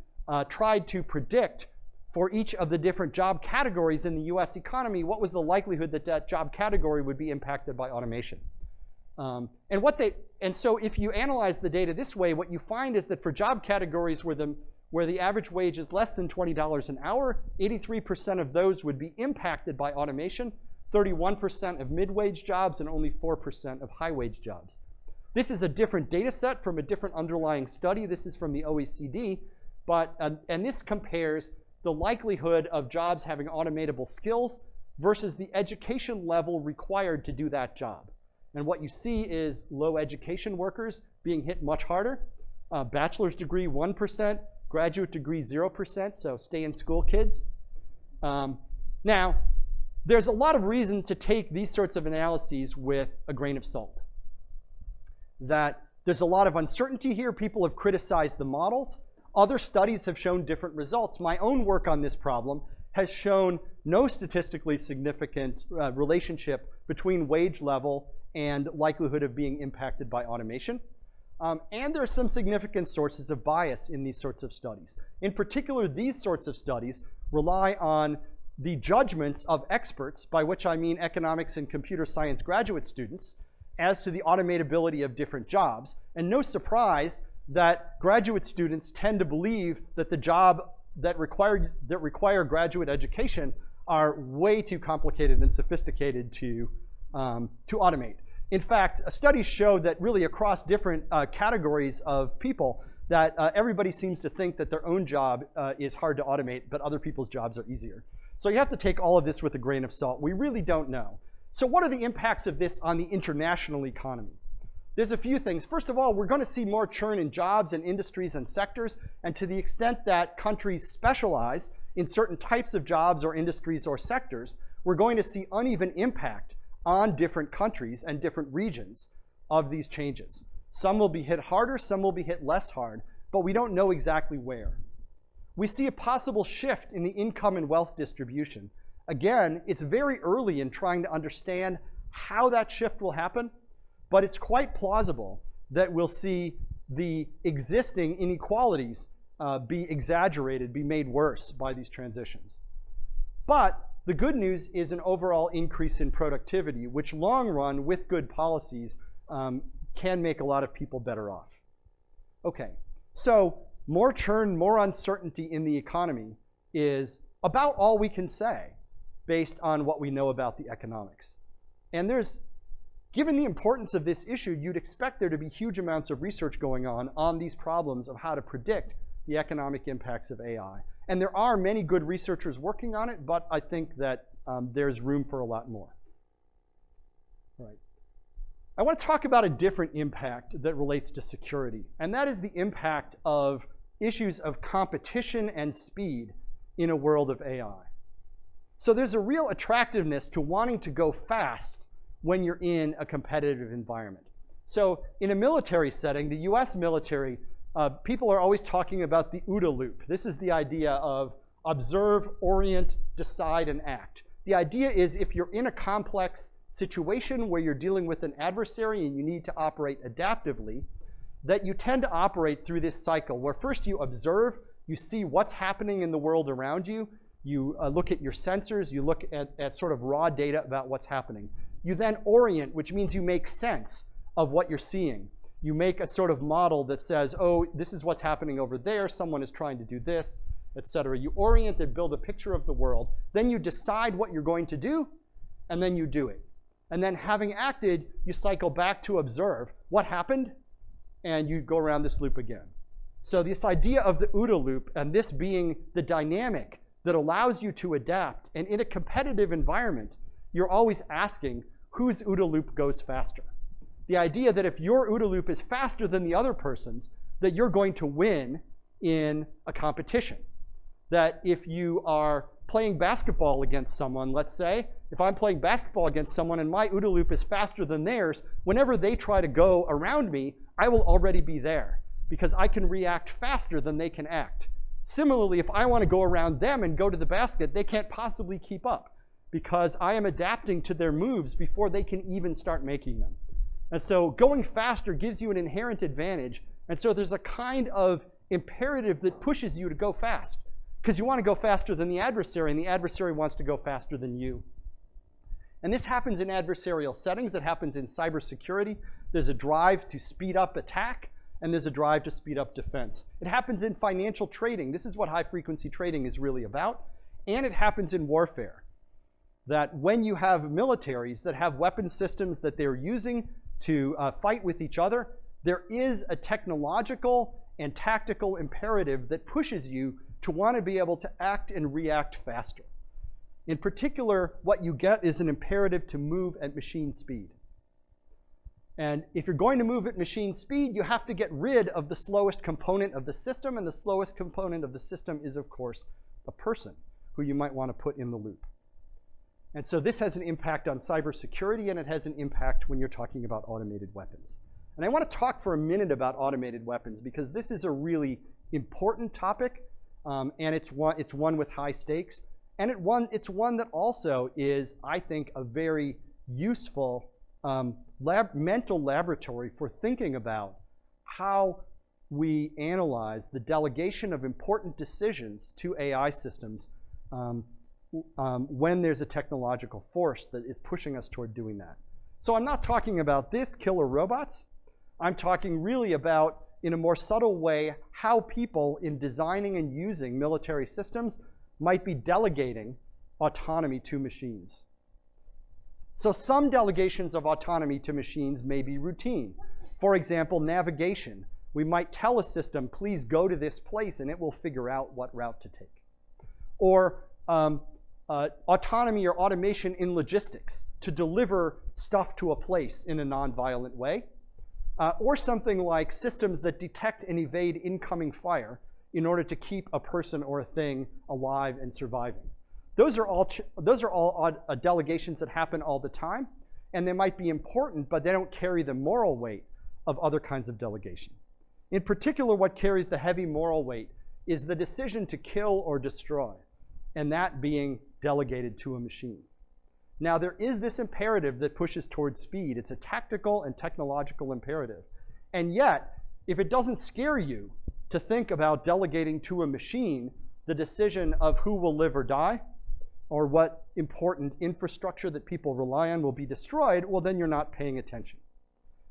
tried to predict for each of the different job categories in the US economy what was the likelihood that that job category would be impacted by automation. And so if you analyze the data this way, what you find is that for job categories where the average wage is less than $20 an hour, 83% of those would be impacted by automation, 31% of mid-wage jobs, and only 4% of high-wage jobs. This is a different data set from a different underlying study. This is from the OECD, and this compares the likelihood of jobs having automatable skills versus the education level required to do that job. And what you see is low education workers being hit much harder, Bachelor's degree, 1%. Graduate degree, 0%. So stay in school, kids. Now, there's a lot of reason to take these sorts of analyses with a grain of salt. That there's a lot of uncertainty here. People have criticized the models. Other studies have shown different results. My own work on this problem has shown no statistically significant relationship between wage level and likelihood of being impacted by automation. And there are some significant sources of bias in these sorts of studies. In particular, these sorts of studies rely on the judgments of experts, by which I mean economics and computer science graduate students, as to the automatability of different jobs. And no surprise that graduate students tend to believe that the job that require graduate education are way too complicated and sophisticated to automate. In fact, studies show that really across different categories of people, that everybody seems to think that their own job is hard to automate, but other people's jobs are easier. So you have to take all of this with a grain of salt. We really don't know. So what are the impacts of this on the international economy? There's a few things. First of all, we're going to see more churn in jobs and industries and sectors. And to the extent that countries specialize in certain types of jobs or industries or sectors, we're going to see uneven impact on different countries and different regions of these changes. Some will be hit harder, some will be hit less hard, but we don't know exactly where. We see a possible shift in the income and wealth distribution. Again, it's very early in trying to understand how that shift will happen, but it's quite plausible that we'll see the existing inequalities be exaggerated, be made worse by these transitions. But the good news is an overall increase in productivity, which long run, with good policies, can make a lot of people better off. Okay, so more churn, more uncertainty in the economy is about all we can say based on what we know about the economics. And given the importance of this issue, you'd expect there to be huge amounts of research going on these problems of how to predict the economic impacts of AI. And there are many good researchers working on it, but I think that there's room for a lot more. All right. I want to talk about a different impact that relates to security, and that is the impact of issues of competition and speed in a world of AI. So there's a real attractiveness to wanting to go fast when you're in a competitive environment. So in a military setting, the US military, people are always talking about the OODA loop. This is the idea of observe, orient, decide, and act. The idea is if you're in a complex situation where you're dealing with an adversary and you need to operate adaptively, that you tend to operate through this cycle where first you observe, you see what's happening in the world around you, you look at your sensors, you look at sort of raw data about what's happening. You then orient, which means you make sense of what you're seeing. You make a sort of model that says, oh, this is what's happening over there, someone is trying to do this, etc. You orient and build a picture of the world. Then you decide what you're going to do, and then you do it. And then having acted, you cycle back to observe what happened, and you go around this loop again. So this idea of the OODA loop, and this being the dynamic that allows you to adapt, and in a competitive environment, you're always asking whose OODA loop goes faster. The idea that if your OODA loop is faster than the other person's, that you're going to win in a competition. That if you are playing basketball against someone, let's say, if I'm playing basketball against someone and my OODA loop is faster than theirs, whenever they try to go around me, I will already be there because I can react faster than they can act. Similarly, if I want to go around them and go to the basket, they can't possibly keep up because I am adapting to their moves before they can even start making them. And so going faster gives you an inherent advantage. And so there's a kind of imperative that pushes you to go fast because you want to go faster than the adversary, and the adversary wants to go faster than you. And this happens in adversarial settings. It happens in cybersecurity. There's a drive to speed up attack, and there's a drive to speed up defense. It happens in financial trading. This is what high-frequency trading is really about. And it happens in warfare. That when you have militaries that have weapon systems that they're using to fight with each other, there is a technological and tactical imperative that pushes you to want to be able to act and react faster. In particular, what you get is an imperative to move at machine speed. And if you're going to move at machine speed, you have to get rid of the slowest component of the system, and the slowest component of the system is, of course, a person who you might want to put in the loop. And so this has an impact on cybersecurity, and it has an impact when you're talking about automated weapons. And I want to talk for a minute about automated weapons because this is a really important topic, and it's one with high stakes. And it's one that also is, I think, a very useful mental laboratory for thinking about how we analyze the delegation of important decisions to AI systems when there's a technological force that is pushing us toward doing that. So I'm not talking about this, killer robots. I'm talking really about, in a more subtle way, how people in designing and using military systems might be delegating autonomy to machines. So some delegations of autonomy to machines may be routine. For example, navigation. We might tell a system, please go to this place, and it will figure out what route to take. Or autonomy or automation in logistics to deliver stuff to a place in a nonviolent way. Or something like systems that detect and evade incoming fire in order to keep a person or a thing alive and surviving. Those are all delegations that happen all the time, and they might be important, but they don't carry the moral weight of other kinds of delegation. In particular, what carries the heavy moral weight is the decision to kill or destroy, and that being delegated to a machine. Now, there is this imperative that pushes towards speed. It's a tactical and technological imperative. And yet, if it doesn't scare you to think about delegating to a machine the decision of who will live or die, or what important infrastructure that people rely on will be destroyed, well, then you're not paying attention.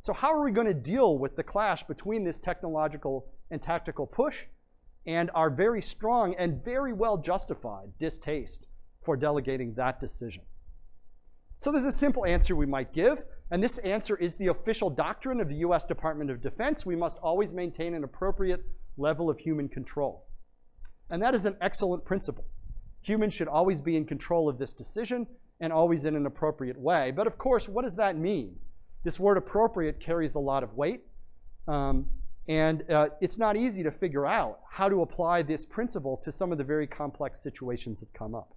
So how are we going to deal with the clash between this technological and tactical push and our very strong and very well justified distaste for delegating that decision? So there's a simple answer we might give, and this answer is the official doctrine of the US Department of Defense. We must always maintain an appropriate level of human control. And that is an excellent principle. Humans should always be in control of this decision and always in an appropriate way. But of course, what does that mean? This word appropriate carries a lot of weight, and it's not easy to figure out how to apply this principle to some of the very complex situations that come up.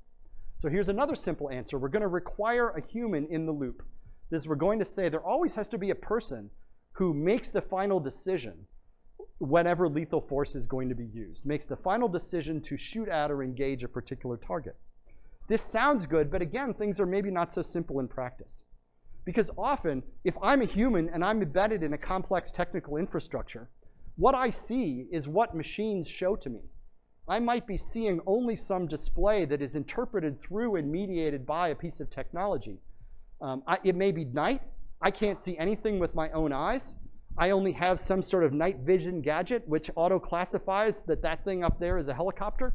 So here's another simple answer. We're going to require a human in the loop. We're going to say there always has to be a person who makes the final decision whenever lethal force is going to be used, makes the final decision to shoot at or engage a particular target. This sounds good, but again, things are maybe not so simple in practice. Because often, if I'm a human and I'm embedded in a complex technical infrastructure, what I see is what machines show to me. I might be seeing only some display that is interpreted through and mediated by a piece of technology. It may be night. I can't see anything with my own eyes. I only have some sort of night vision gadget which auto-classifies that thing up there is a helicopter,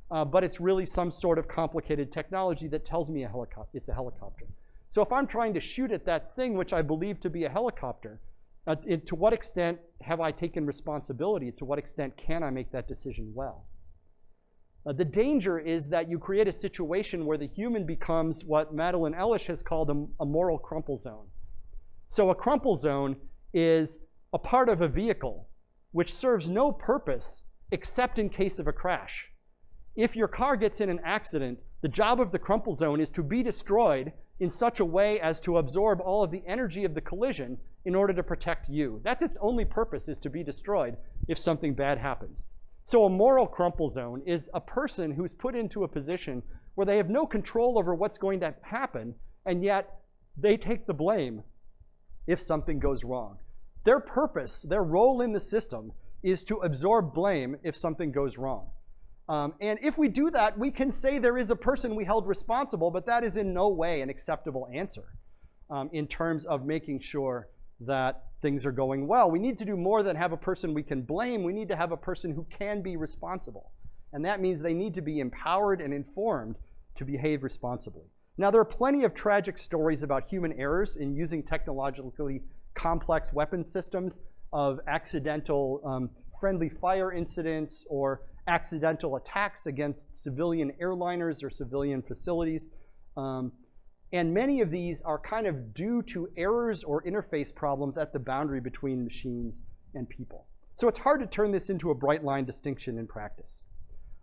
but it's really some sort of complicated technology that tells me it's a helicopter. So if I'm trying to shoot at that thing which I believe to be a helicopter, to what extent have I taken responsibility? To what extent can I make that decision well? The danger is that you create a situation where the human becomes what Madeline Ellish has called a moral crumple zone. So a crumple zone is a part of a vehicle which serves no purpose except in case of a crash. If your car gets in an accident, the job of the crumple zone is to be destroyed in such a way as to absorb all of the energy of the collision in order to protect you. That's its only purpose, is to be destroyed if something bad happens. So a moral crumple zone is a person who's put into a position where they have no control over what's going to happen, and yet they take the blame if something goes wrong. Their purpose, their role in the system, is to absorb blame if something goes wrong. And if we do that, we can say there is a person we held responsible, but that is in no way an acceptable answer in terms of making sure that things are going well. We need to do more than have a person we can blame. We need to have a person who can be responsible. And that means they need to be empowered and informed to behave responsibly. Now, there are plenty of tragic stories about human errors in using technologically complex weapons systems, of accidental friendly fire incidents or accidental attacks against civilian airliners or civilian facilities. And many of these are kind of due to errors or interface problems at the boundary between machines and people. So it's hard to turn this into a bright line distinction in practice.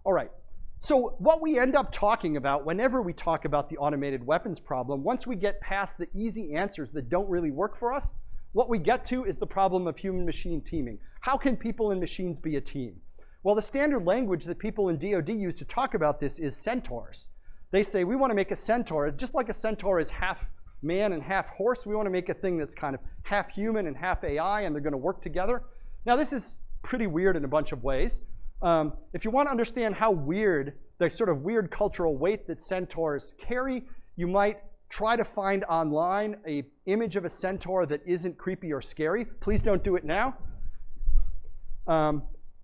All right, so what we end up talking about whenever we talk about the automated weapons problem, once we get past the easy answers that don't really work for us, what we get to is the problem of human-machine teaming. How can people and machines be a team? Well, the standard language that people in DoD use to talk about this is centaurs. They say, we want to make a centaur, just like a centaur is half man and half horse, we want to make a thing that's kind of half human and half AI, and they're going to work together. Now, this is pretty weird in a bunch of ways. If you want to understand how weird, the sort of weird cultural weight that centaurs carry, you might try to find online an image of a centaur that isn't creepy or scary. Please don't do it now.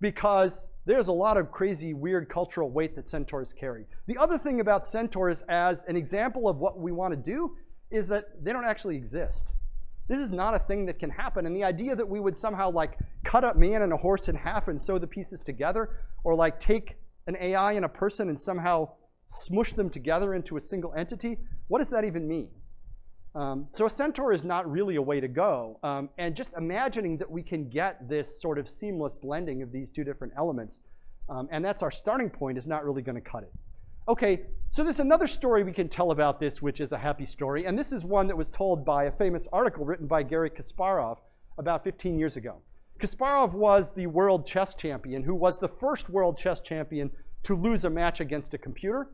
Because there's a lot of crazy, weird cultural weight that centaurs carry. The other thing about centaurs as an example of what we want to do is that they don't actually exist. This is not a thing that can happen. And the idea that we would somehow like cut up man and a horse in half and sew the pieces together, or like take an AI and a person and somehow smush them together into a single entity, what does that even mean? So a centaur is not really a way to go. And just imagining that we can get this sort of seamless blending of these two different elements, and that's our starting point, is not really going to cut it. Okay, so there's another story we can tell about this, which is a happy story. And this is one that was told by a famous article written by Garry Kasparov about 15 years ago. Kasparov was the world chess champion, who was the first world chess champion to lose a match against a computer.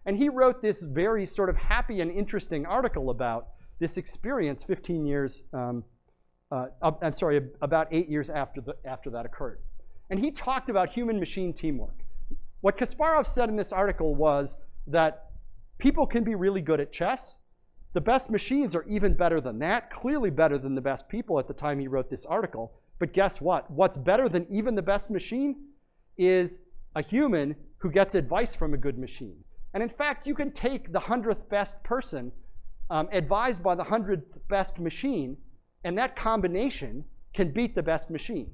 And he wrote this very sort of happy and interesting article about this experience 15 years, about 8 years after that occurred. And he talked about human-machine teamwork. What Kasparov said in this article was that people can be really good at chess. The best machines are even better than that, clearly better than the best people at the time he wrote this article. But guess what? What's better than even the best machine is a human who gets advice from a good machine. And in fact, you can take the 100th best person advised by the 100th best machine, and that combination can beat the best machine.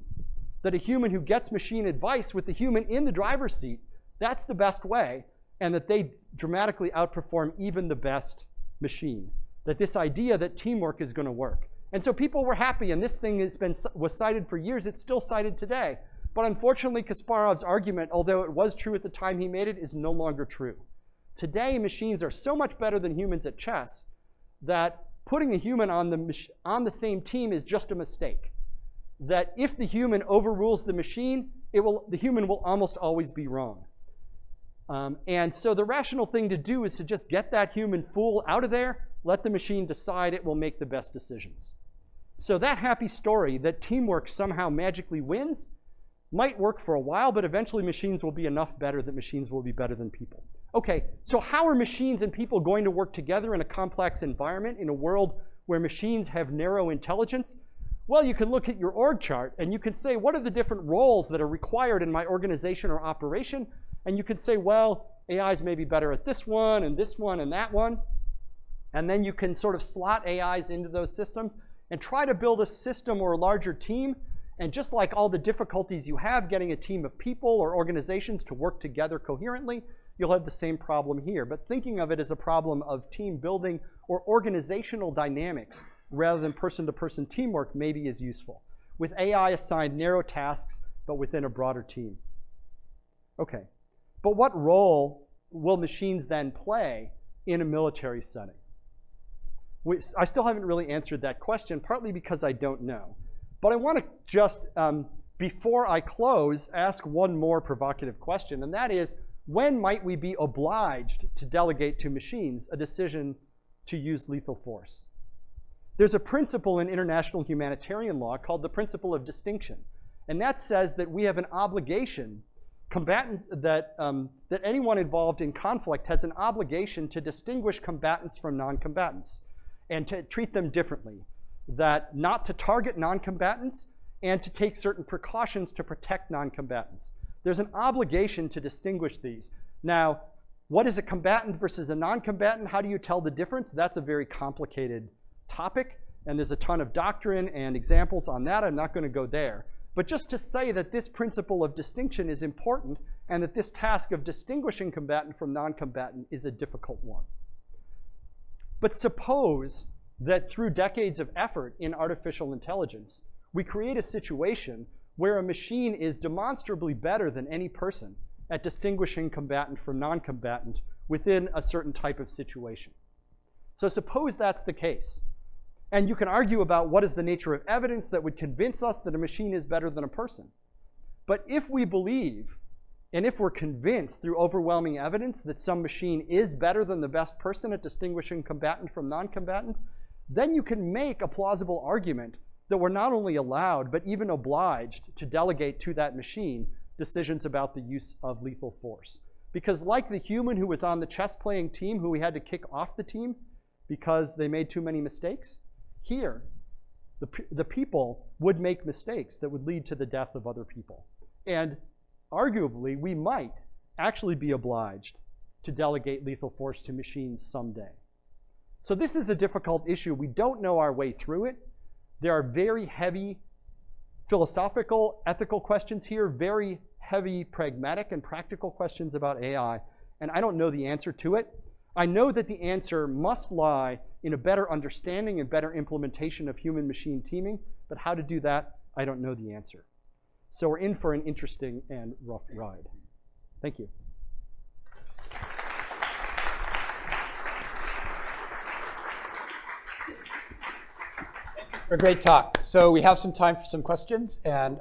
That a human who gets machine advice with the human in the driver's seat, that's the best way, and that they dramatically outperform even the best machine. That this idea that teamwork is going to work. And so people were happy, and this thing was cited for years. It's still cited today. But unfortunately, Kasparov's argument, although it was true at the time he made it, is no longer true. Today, machines are so much better than humans at chess that putting a human on the same team is just a mistake. That if the human overrules the machine, the human will almost always be wrong. And so the rational thing to do is to just get that human fool out of there, let the machine decide it will make the best decisions. So that happy story that teamwork somehow magically wins might work for a while, but eventually machines will be enough better that machines will be better than people. Okay, so how are machines and people going to work together in a complex environment in a world where machines have narrow intelligence? Well, you can look at your org chart and you can say, what are the different roles that are required in my organization or operation? And you can say, well, AIs may be better at this one and that one. And then you can sort of slot AIs into those systems and try to build a system or a larger team. And just like all the difficulties you have getting a team of people or organizations to work together coherently, you'll have the same problem here. But thinking of it as a problem of team building or organizational dynamics rather than person-to-person teamwork maybe is useful. With AI assigned narrow tasks, but within a broader team. Okay, but what role will machines then play in a military setting? I still haven't really answered that question, partly because I don't know. But I want to just, before I close, ask one more provocative question, and that is, when might we be obliged to delegate to machines a decision to use lethal force? There's a principle in international humanitarian law called the principle of distinction. And that says that we have an obligation, that anyone involved in conflict has an obligation to distinguish combatants from non-combatants and to treat them differently. That not to target non-combatants and to take certain precautions to protect non-combatants. There's an obligation to distinguish these. Now, what is a combatant versus a non-combatant? How do you tell the difference? That's a very complicated topic, and there's a ton of doctrine and examples on that. I'm not going to go there. But just to say that this principle of distinction is important and that this task of distinguishing combatant from non-combatant is a difficult one. But suppose that through decades of effort in artificial intelligence, we create a situation where a machine is demonstrably better than any person at distinguishing combatant from non-combatant within a certain type of situation. So suppose that's the case. And you can argue about what is the nature of evidence that would convince us that a machine is better than a person. But if we believe, and if we're convinced through overwhelming evidence that some machine is better than the best person at distinguishing combatant from non-combatant, then you can make a plausible argument that we're not only allowed, but even obliged to delegate to that machine decisions about the use of lethal force. Because like the human who was on the chess playing team who we had to kick off the team because they made too many mistakes, here, the people would make mistakes that would lead to the death of other people. And arguably, we might actually be obliged to delegate lethal force to machines someday. So this is a difficult issue. We don't know our way through it. There are very heavy philosophical, ethical questions here, very heavy pragmatic and practical questions about AI, and I don't know the answer to it. I know that the answer must lie in a better understanding and better implementation of human-machine teaming, but how to do that, I don't know the answer. So we're in for an interesting and rough ride. Thank you. A great talk. So we have some time for some questions, and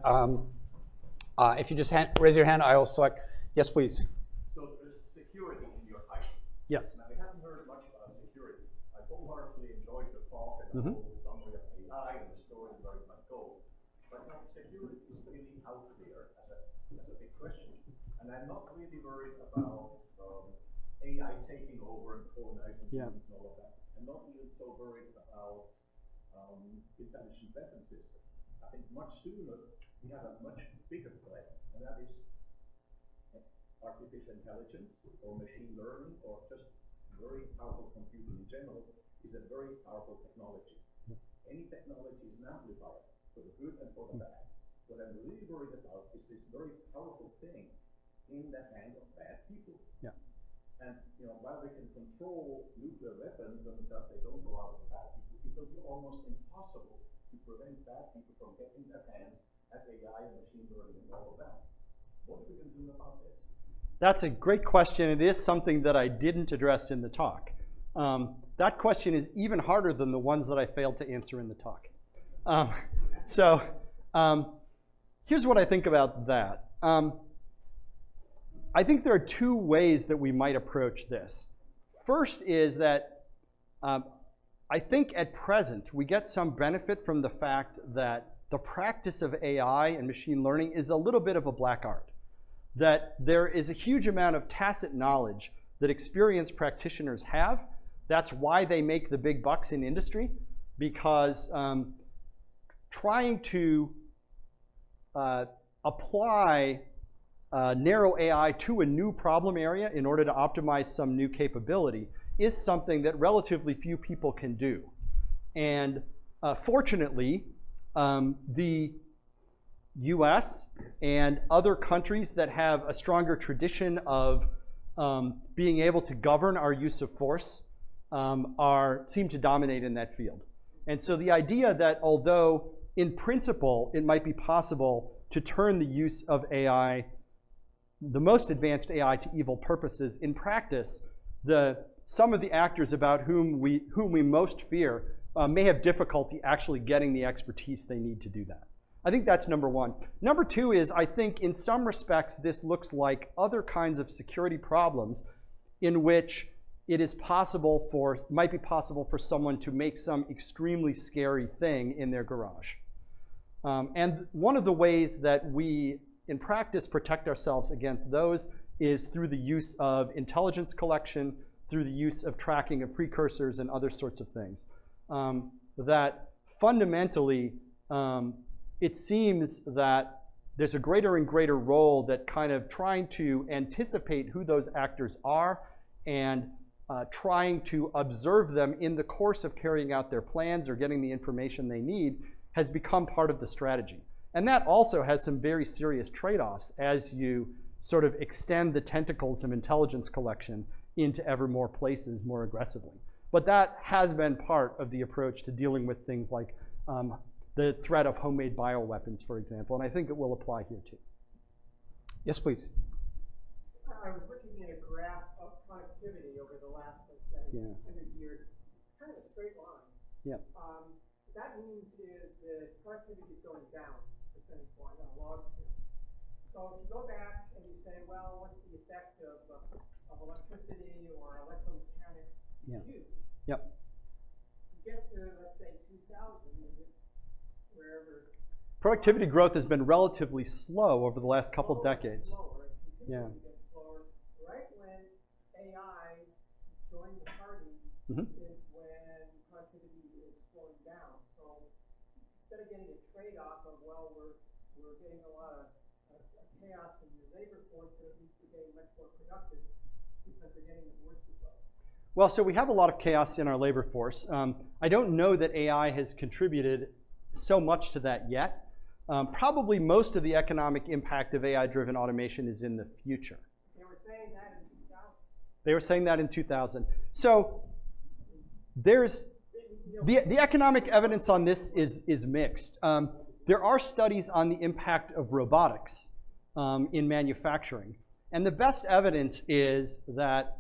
if you just raise your hand, I will select. Yes, please. So there's security in your title. Yes. Now, we haven't heard much about security. I wholeheartedly enjoyed the talk and the whole summary of AI and the story is very much gold. But now security is really out there as a big question. And I'm not really worried about AI taking over and colonizing humans and all of that. I'm not even so worried about intelligent weapon systems. I think much sooner we have a much bigger threat, and that is artificial intelligence or machine learning or just very powerful computing in general is a very powerful technology. Any technology is an amplifier for the good and for the bad. What I'm really worried about is this very powerful thing in the hand of bad people. Yeah. And while we can control nuclear weapons and that they don't go out of bad people, it will be almost impossible to prevent bad people from getting their hands at AI and machine learning and all of that. What are we going to do about this? That's a great question. It is something that I didn't address in the talk. That question is even harder than the ones that I failed to answer in the talk. Here's what I think about that. I think there are two ways that we might approach this. First is that I think at present we get some benefit from the fact that the practice of AI and machine learning is a little bit of a black art. That there is a huge amount of tacit knowledge that experienced practitioners have. That's why they make the big bucks in industry, because trying to apply narrow AI to a new problem area in order to optimize some new capability is something that relatively few people can do. And fortunately, the US and other countries that have a stronger tradition of being able to govern our use of force seem to dominate in that field. And so the idea that although in principle it might be possible to turn the use of AI, the most advanced AI, to evil purposes, in practice, some of the actors about whom we most fear may have difficulty actually getting the expertise they need to do that. I think that's number one. Number two is, I think in some respects this looks like other kinds of security problems in which it is might be possible for someone to make some extremely scary thing in their garage. And one of the ways that we in practice protect ourselves against those is through the use of intelligence collection, through the use of tracking of precursors and other sorts of things. That fundamentally, it seems that there's a greater and greater role that kind of trying to anticipate who those actors are and trying to observe them in the course of carrying out their plans or getting the information they need has become part of the strategy. And that also has some very serious trade-offs as you sort of extend the tentacles of intelligence collection into ever more places more aggressively. But that has been part of the approach to dealing with things like the threat of homemade bioweapons, for example, and I think it will apply here too. Yes, please. I was looking at a graph of productivity over the last, let's say, 100 years. It's kind of a straight line. Yeah. That means is that productivity is going down percentage point on a log scale. So if you go back and you say, well, what's the effect of electricity or electromechanics? Yeah. Huge. Yep. You get to, let's say, 2000, wherever. Productivity growth has been relatively slow over the last couple decades. Slower, it Yeah. continues to get slower. Right when AI joined the party Mhm. is when productivity is slowing down. So instead of getting a trade-off of, well, we're getting a lot of chaos in the labor force, but at least we're getting much more productive, it seems like we're getting the worst of both. Well, so we have a lot of chaos in our labor force. I don't know that AI has contributed so much to that yet. Probably most of the economic impact of AI-driven automation is in the future. They were saying that in 2000. They were saying that in 2000. So there's the economic evidence on this is mixed. There are studies on the impact of robotics in manufacturing. And the best evidence is that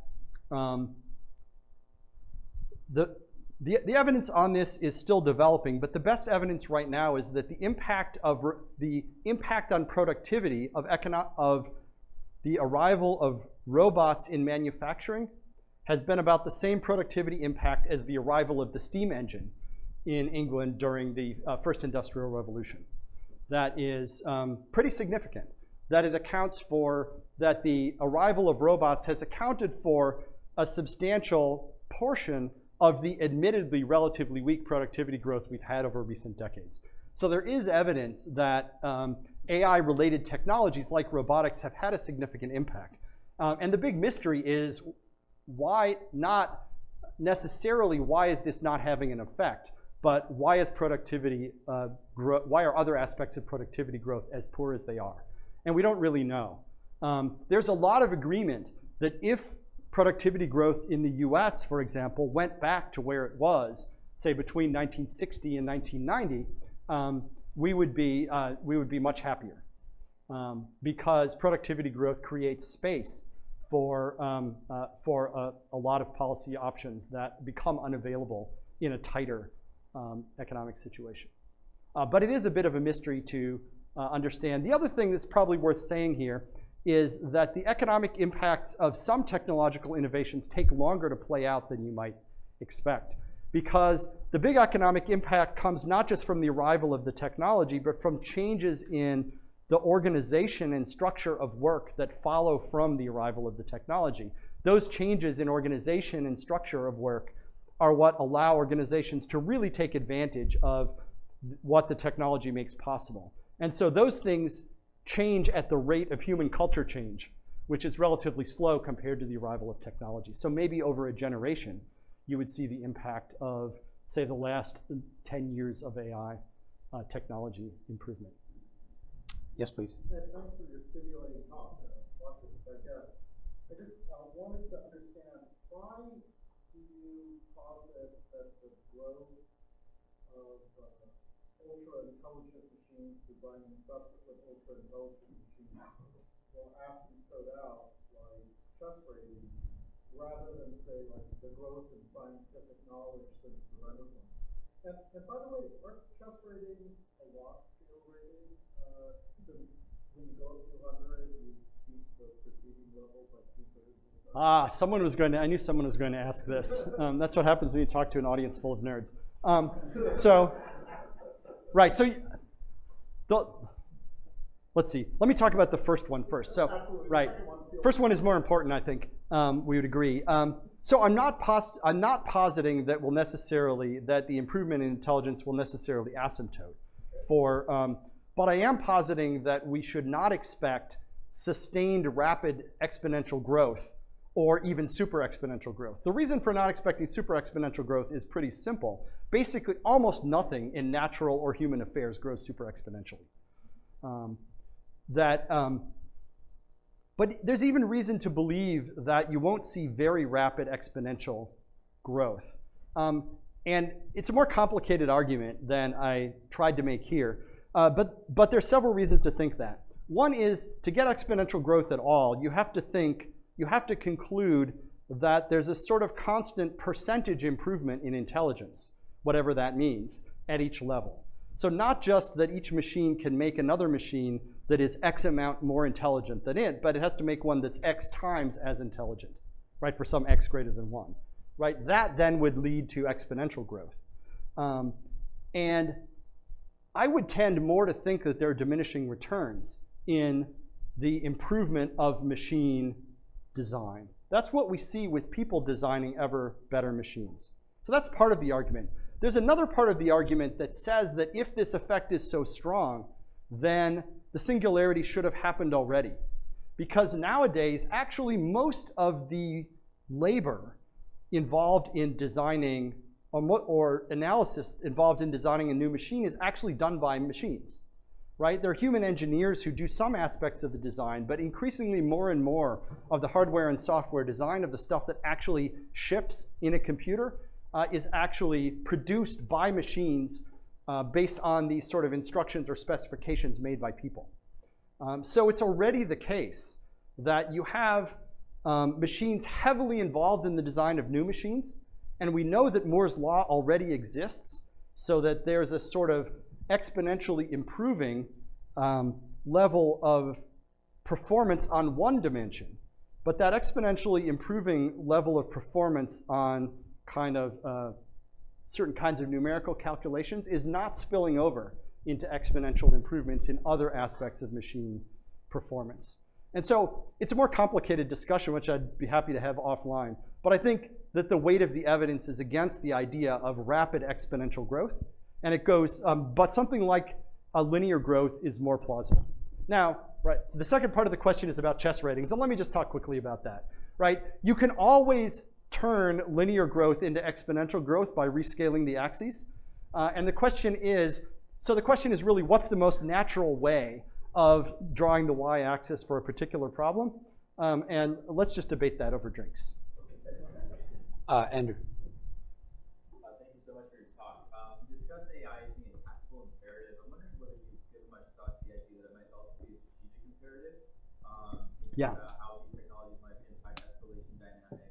the evidence on this is still developing, but the best evidence right now is that the impact on productivity of the arrival of robots in manufacturing has been about the same productivity impact as the arrival of the steam engine in England during the first industrial revolution. That is pretty significant. That it accounts for, that the arrival of robots has accounted for a substantial portion of the admittedly relatively weak productivity growth we've had over recent decades. So there is evidence that AI-related technologies like robotics have had a significant impact. And the big mystery is why not necessarily, why is this not having an effect, but why is productivity, why are other aspects of productivity growth as poor as they are? And we don't really know. There's a lot of agreement that if productivity growth in the US, for example, went back to where it was, say between 1960 and 1990, we would be much happier because productivity growth creates space for a lot of policy options that become unavailable in a tighter economic situation. But it is a bit of a mystery to understand. The other thing that's probably worth saying here is that the economic impacts of some technological innovations take longer to play out than you might expect. Because the big economic impact comes not just from the arrival of the technology, but from changes in the organization and structure of work that follow from the arrival of the technology. Those changes in organization and structure of work are what allow organizations to really take advantage of what the technology makes possible. And so those things change at the rate of human culture change, which is relatively slow compared to the arrival of technology. So maybe over a generation, you would see the impact of, say, the last 10 years of AI technology improvement. Yes, please. Thanks for your stimulating talk, I guess. I just wanted to understand, why do you posit that the growth of ultra-intelligent machines designing subsequent ultra-intelligent machines will asymptote out like chess ratings rather than say like the growth in scientific knowledge since the Renaissance? And by the way, aren't chess ratings a log scale rating? Since when you go up to 100, you beat the preceding level by 2/3. Someone was going to, I knew someone was going to ask this. That's what happens when you talk to an audience full of nerds. Right, so let's see. Let me talk about the first one first. So, right, first one is more important, I think. We would agree. So I'm not positing that that the improvement in intelligence will necessarily asymptote but I am positing that we should not expect sustained rapid exponential growth or even super exponential growth. The reason for not expecting super exponential growth is pretty simple. Basically, almost nothing in natural or human affairs grows super exponentially. But there's even reason to believe that you won't see very rapid exponential growth. And it's a more complicated argument than I tried to make here. But there's several reasons to think that. One is, to get exponential growth at all, you have to conclude that there's a sort of constant percentage improvement in intelligence, whatever that means, at each level. So not just that each machine can make another machine that is X amount more intelligent than it, but it has to make one that's X times as intelligent, right, for some X greater than 1. Right? That then would lead to exponential growth. And I would tend more to think that there are diminishing returns in the improvement of machine design. That's what we see with people designing ever better machines. So that's part of the argument. There's another part of the argument that says that if this effect is so strong, then the singularity should have happened already. Because nowadays, actually most of the labor involved in designing or analysis involved in designing a new machine is actually done by machines, right? There are human engineers who do some aspects of the design, but increasingly more and more of the hardware and software design of the stuff that actually ships in a computer is actually produced by machines based on these sort of instructions or specifications made by people. So it's already the case that you have machines heavily involved in the design of new machines, and we know that Moore's law already exists, so that there's a sort of exponentially improving level of performance on one dimension, but that exponentially improving level of performance on kind of certain kinds of numerical calculations is not spilling over into exponential improvements in other aspects of machine performance. And so it's a more complicated discussion, which I'd be happy to have offline. But I think that the weight of the evidence is against the idea of rapid exponential growth. And it goes, but something like a linear growth is more plausible. Now, right, so the second part of the question is about chess ratings. And let me just talk quickly about that, right? You can always turn linear growth into exponential growth by rescaling the axes. And the question is, so the question is really, what's the most natural way of drawing the y-axis for a particular problem? And let's just debate that over drinks. Andrew. Thank you so much for your talk. You discussed AI as being a tactical imperative. I'm wondering whether you've given much thought to the idea that it might also be a strategic imperative. Yeah. How these technologies might impact escalation dynamics,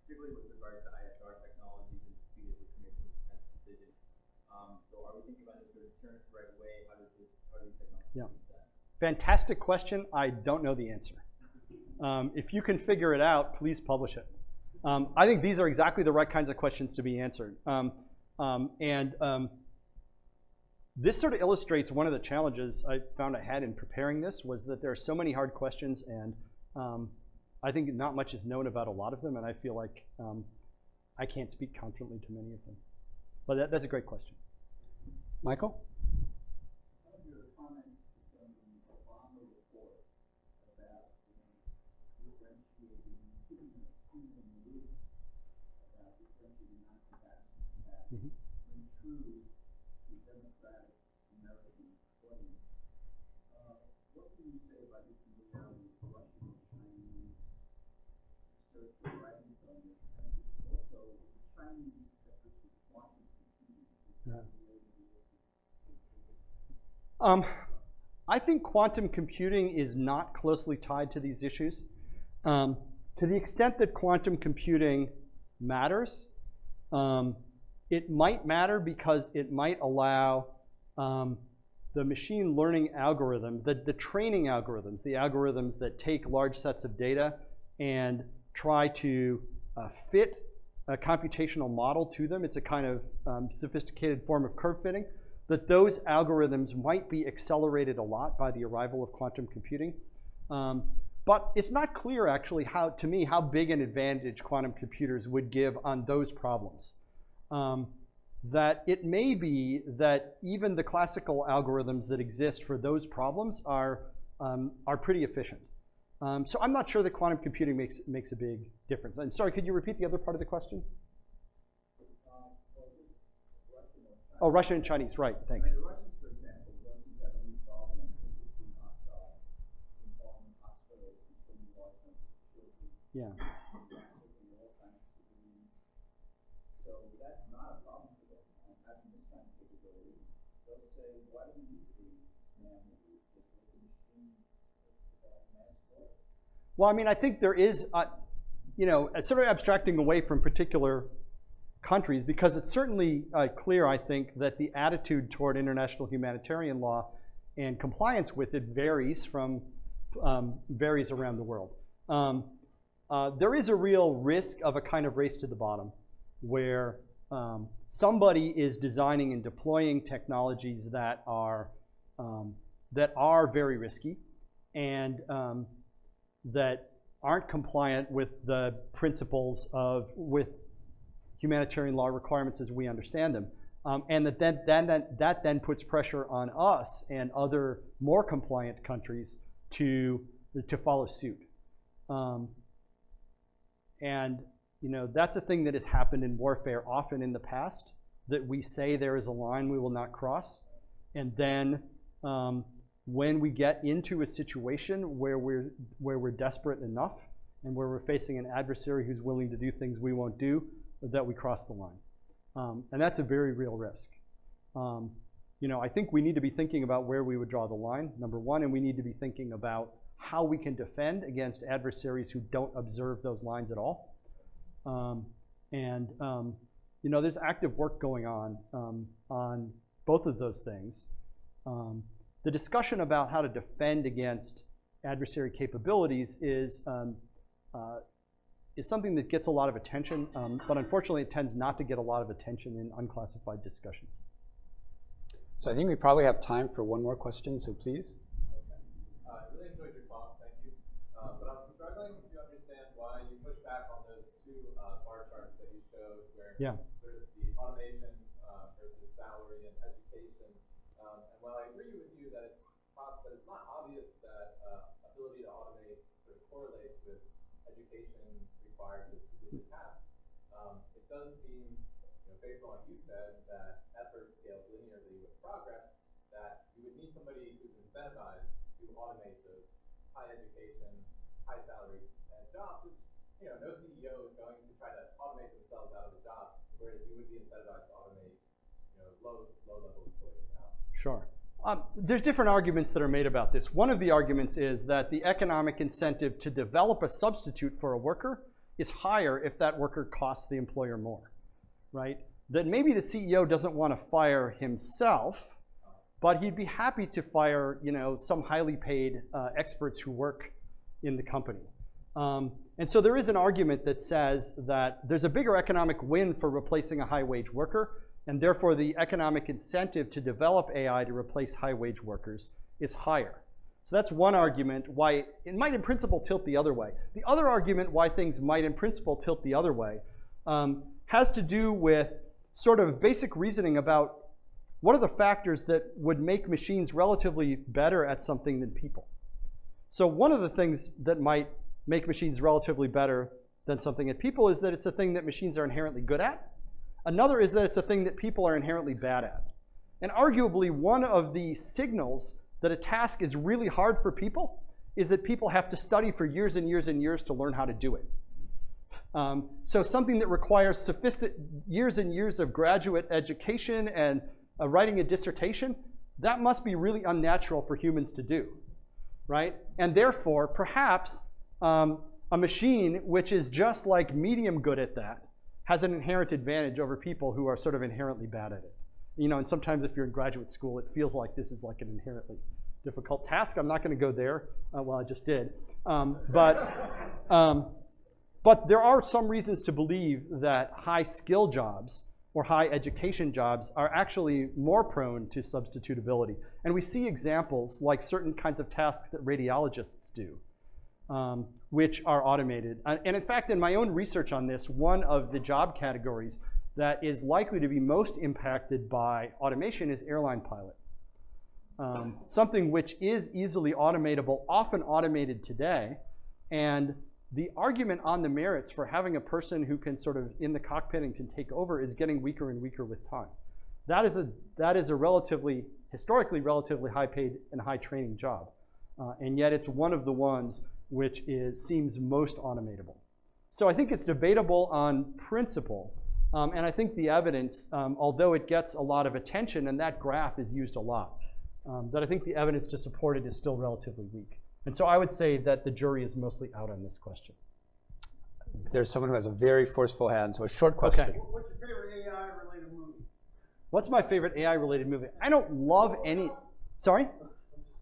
particularly with regards to ISR technologies and the speed at which we're making defense decisions. So are we thinking about it through deterrence the right way? How do these technologies do that? Fantastic question. I don't know the answer. If you can figure it out, please publish it. I think these are exactly the right kinds of questions to be answered. This sort of illustrates one of the challenges I found I had in preparing this, was that there are so many hard questions, and I think not much is known about a lot of them, and I feel like I can't speak confidently to many of them. But that's a great question. Michael? I think quantum computing is not closely tied to these issues. To the extent that quantum computing matters, it might matter because it might allow the machine learning algorithm, the training algorithms, the algorithms that take large sets of data and try to fit a computational model to them. It's a kind of sophisticated form of curve fitting, that those algorithms might be accelerated a lot by the arrival of quantum computing. But it's not clear, actually, to me, how big an advantage quantum computers would give on those problems. That it may be that even the classical algorithms that exist for those problems are pretty efficient. So I'm not sure that quantum computing makes a big difference. I'm sorry, could you repeat the other part of the question? Oh, Russian and Chinese, right, thanks. The Russians, for example, don't seem to have any problem resisting hostile involvement hospitals and putting large numbers of children. Yeah. So that's Well, I mean, I think there is, you know, sort of abstracting away from particular countries, because it's certainly clear, I think, that the attitude toward international humanitarian law and compliance with it varies around the world. There is a real risk of a kind of race to the bottom, where somebody is designing and deploying technologies that are very risky and that aren't compliant with the principles with humanitarian law requirements as we understand them, and that then puts pressure on us and other more compliant countries to follow suit. And you know, that's a thing that has happened in warfare often in the past, that we say there is a line we will not cross, and then when we get into a situation where we're desperate enough and where we're facing an adversary who's willing to do things we won't do, that we cross the line. And that's a very real risk. You know, I think we need to be thinking about where we would draw the line, number one, and we need to be thinking about how we can defend against adversaries who don't observe those lines at all. You know, there's active work going on both of those things. The discussion about how to defend against adversary capabilities is something that gets a lot of attention, but unfortunately it tends not to get a lot of attention in unclassified discussions. So I think we probably have time for one more question, so please. I really enjoyed your talk, thank you. But I'm struggling to understand why you push back on those two bar charts that you showed, where sort of the automation versus salary and education. And while I agree with you that it's not obvious that ability to automate sort of correlates with education required to complete the task, it does seem, you know, based on what you said, that effort scales linearly with progress, that you would need somebody who's incentivized to automate those high education, high salary jobs. Which, you know, no CEO is going to try to automate themselves out of a job, whereas you would be incentivized to automate, you know, low-level employees out. Sure. There's different arguments that are made about this. One of the arguments is that the economic incentive to develop a substitute for a worker is higher if that worker costs the employer more, right? That maybe the CEO doesn't want to fire himself, but he'd be happy to fire, you know, some highly paid experts who work in the company. And so there is an argument that says that there's a bigger economic win for replacing a high-wage worker, and therefore the economic incentive to develop AI to replace high-wage workers is higher. So that's one argument why it might in principle tilt the other way. The other argument why things might in principle tilt the other way has to do with sort of basic reasoning about what are the factors that would make machines relatively better at something than people. So one of the things that might make machines relatively better than something at people is that it's a thing that machines are inherently good at. Another is that it's a thing that people are inherently bad at. And arguably one of the signals that a task is really hard for people is that people have to study for years and years and years to learn how to do it. So something that requires years and years of graduate education and writing a dissertation, that must be really unnatural for humans to do, right? And therefore, perhaps a machine which is just like medium good at that has an inherent advantage over people who are sort of inherently bad at it. You know, and sometimes if you're in graduate school, it feels like this is like an inherently difficult task. I'm not going to go there. Well, I just did. But there are some reasons to believe that high skill jobs or high education jobs are actually more prone to substitutability. And we see examples like certain kinds of tasks that radiologists do, which are automated. And in fact, in my own research on this, one of the job categories that is likely to be most impacted by automation is airline pilot. Something which is easily automatable, often automated today. And the argument on the merits for having a person who can sort of in the cockpit and can take over is getting weaker and weaker with time. That is a historically relatively high paid and high training job. And yet it's one of the ones which seems most automatable. So I think it's debatable on principle, And I think the evidence, although it gets a lot of attention, and that graph is used a lot, that I think the evidence to support it is still relatively weak. And so I would say that the jury is mostly out on this question. There's someone who has a very forceful hand, so a short question. Okay. What's your favorite AI-related movie? What's my favorite AI-related movie? I don't love any. Sorry?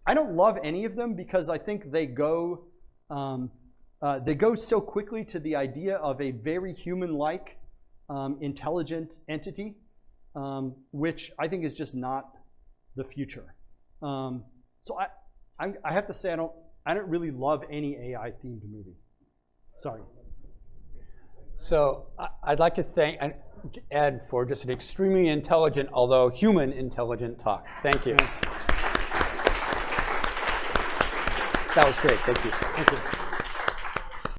I don't love any of them because I think they go so quickly to the idea of a very human-like, intelligent entity, which I think is just not the future. So I have to say I don't really love any AI-themed movie. Sorry. So I'd like to thank Ed for just an extremely intelligent, although human intelligent talk. Thank you. Thanks. That was great. Thank you. Thank you.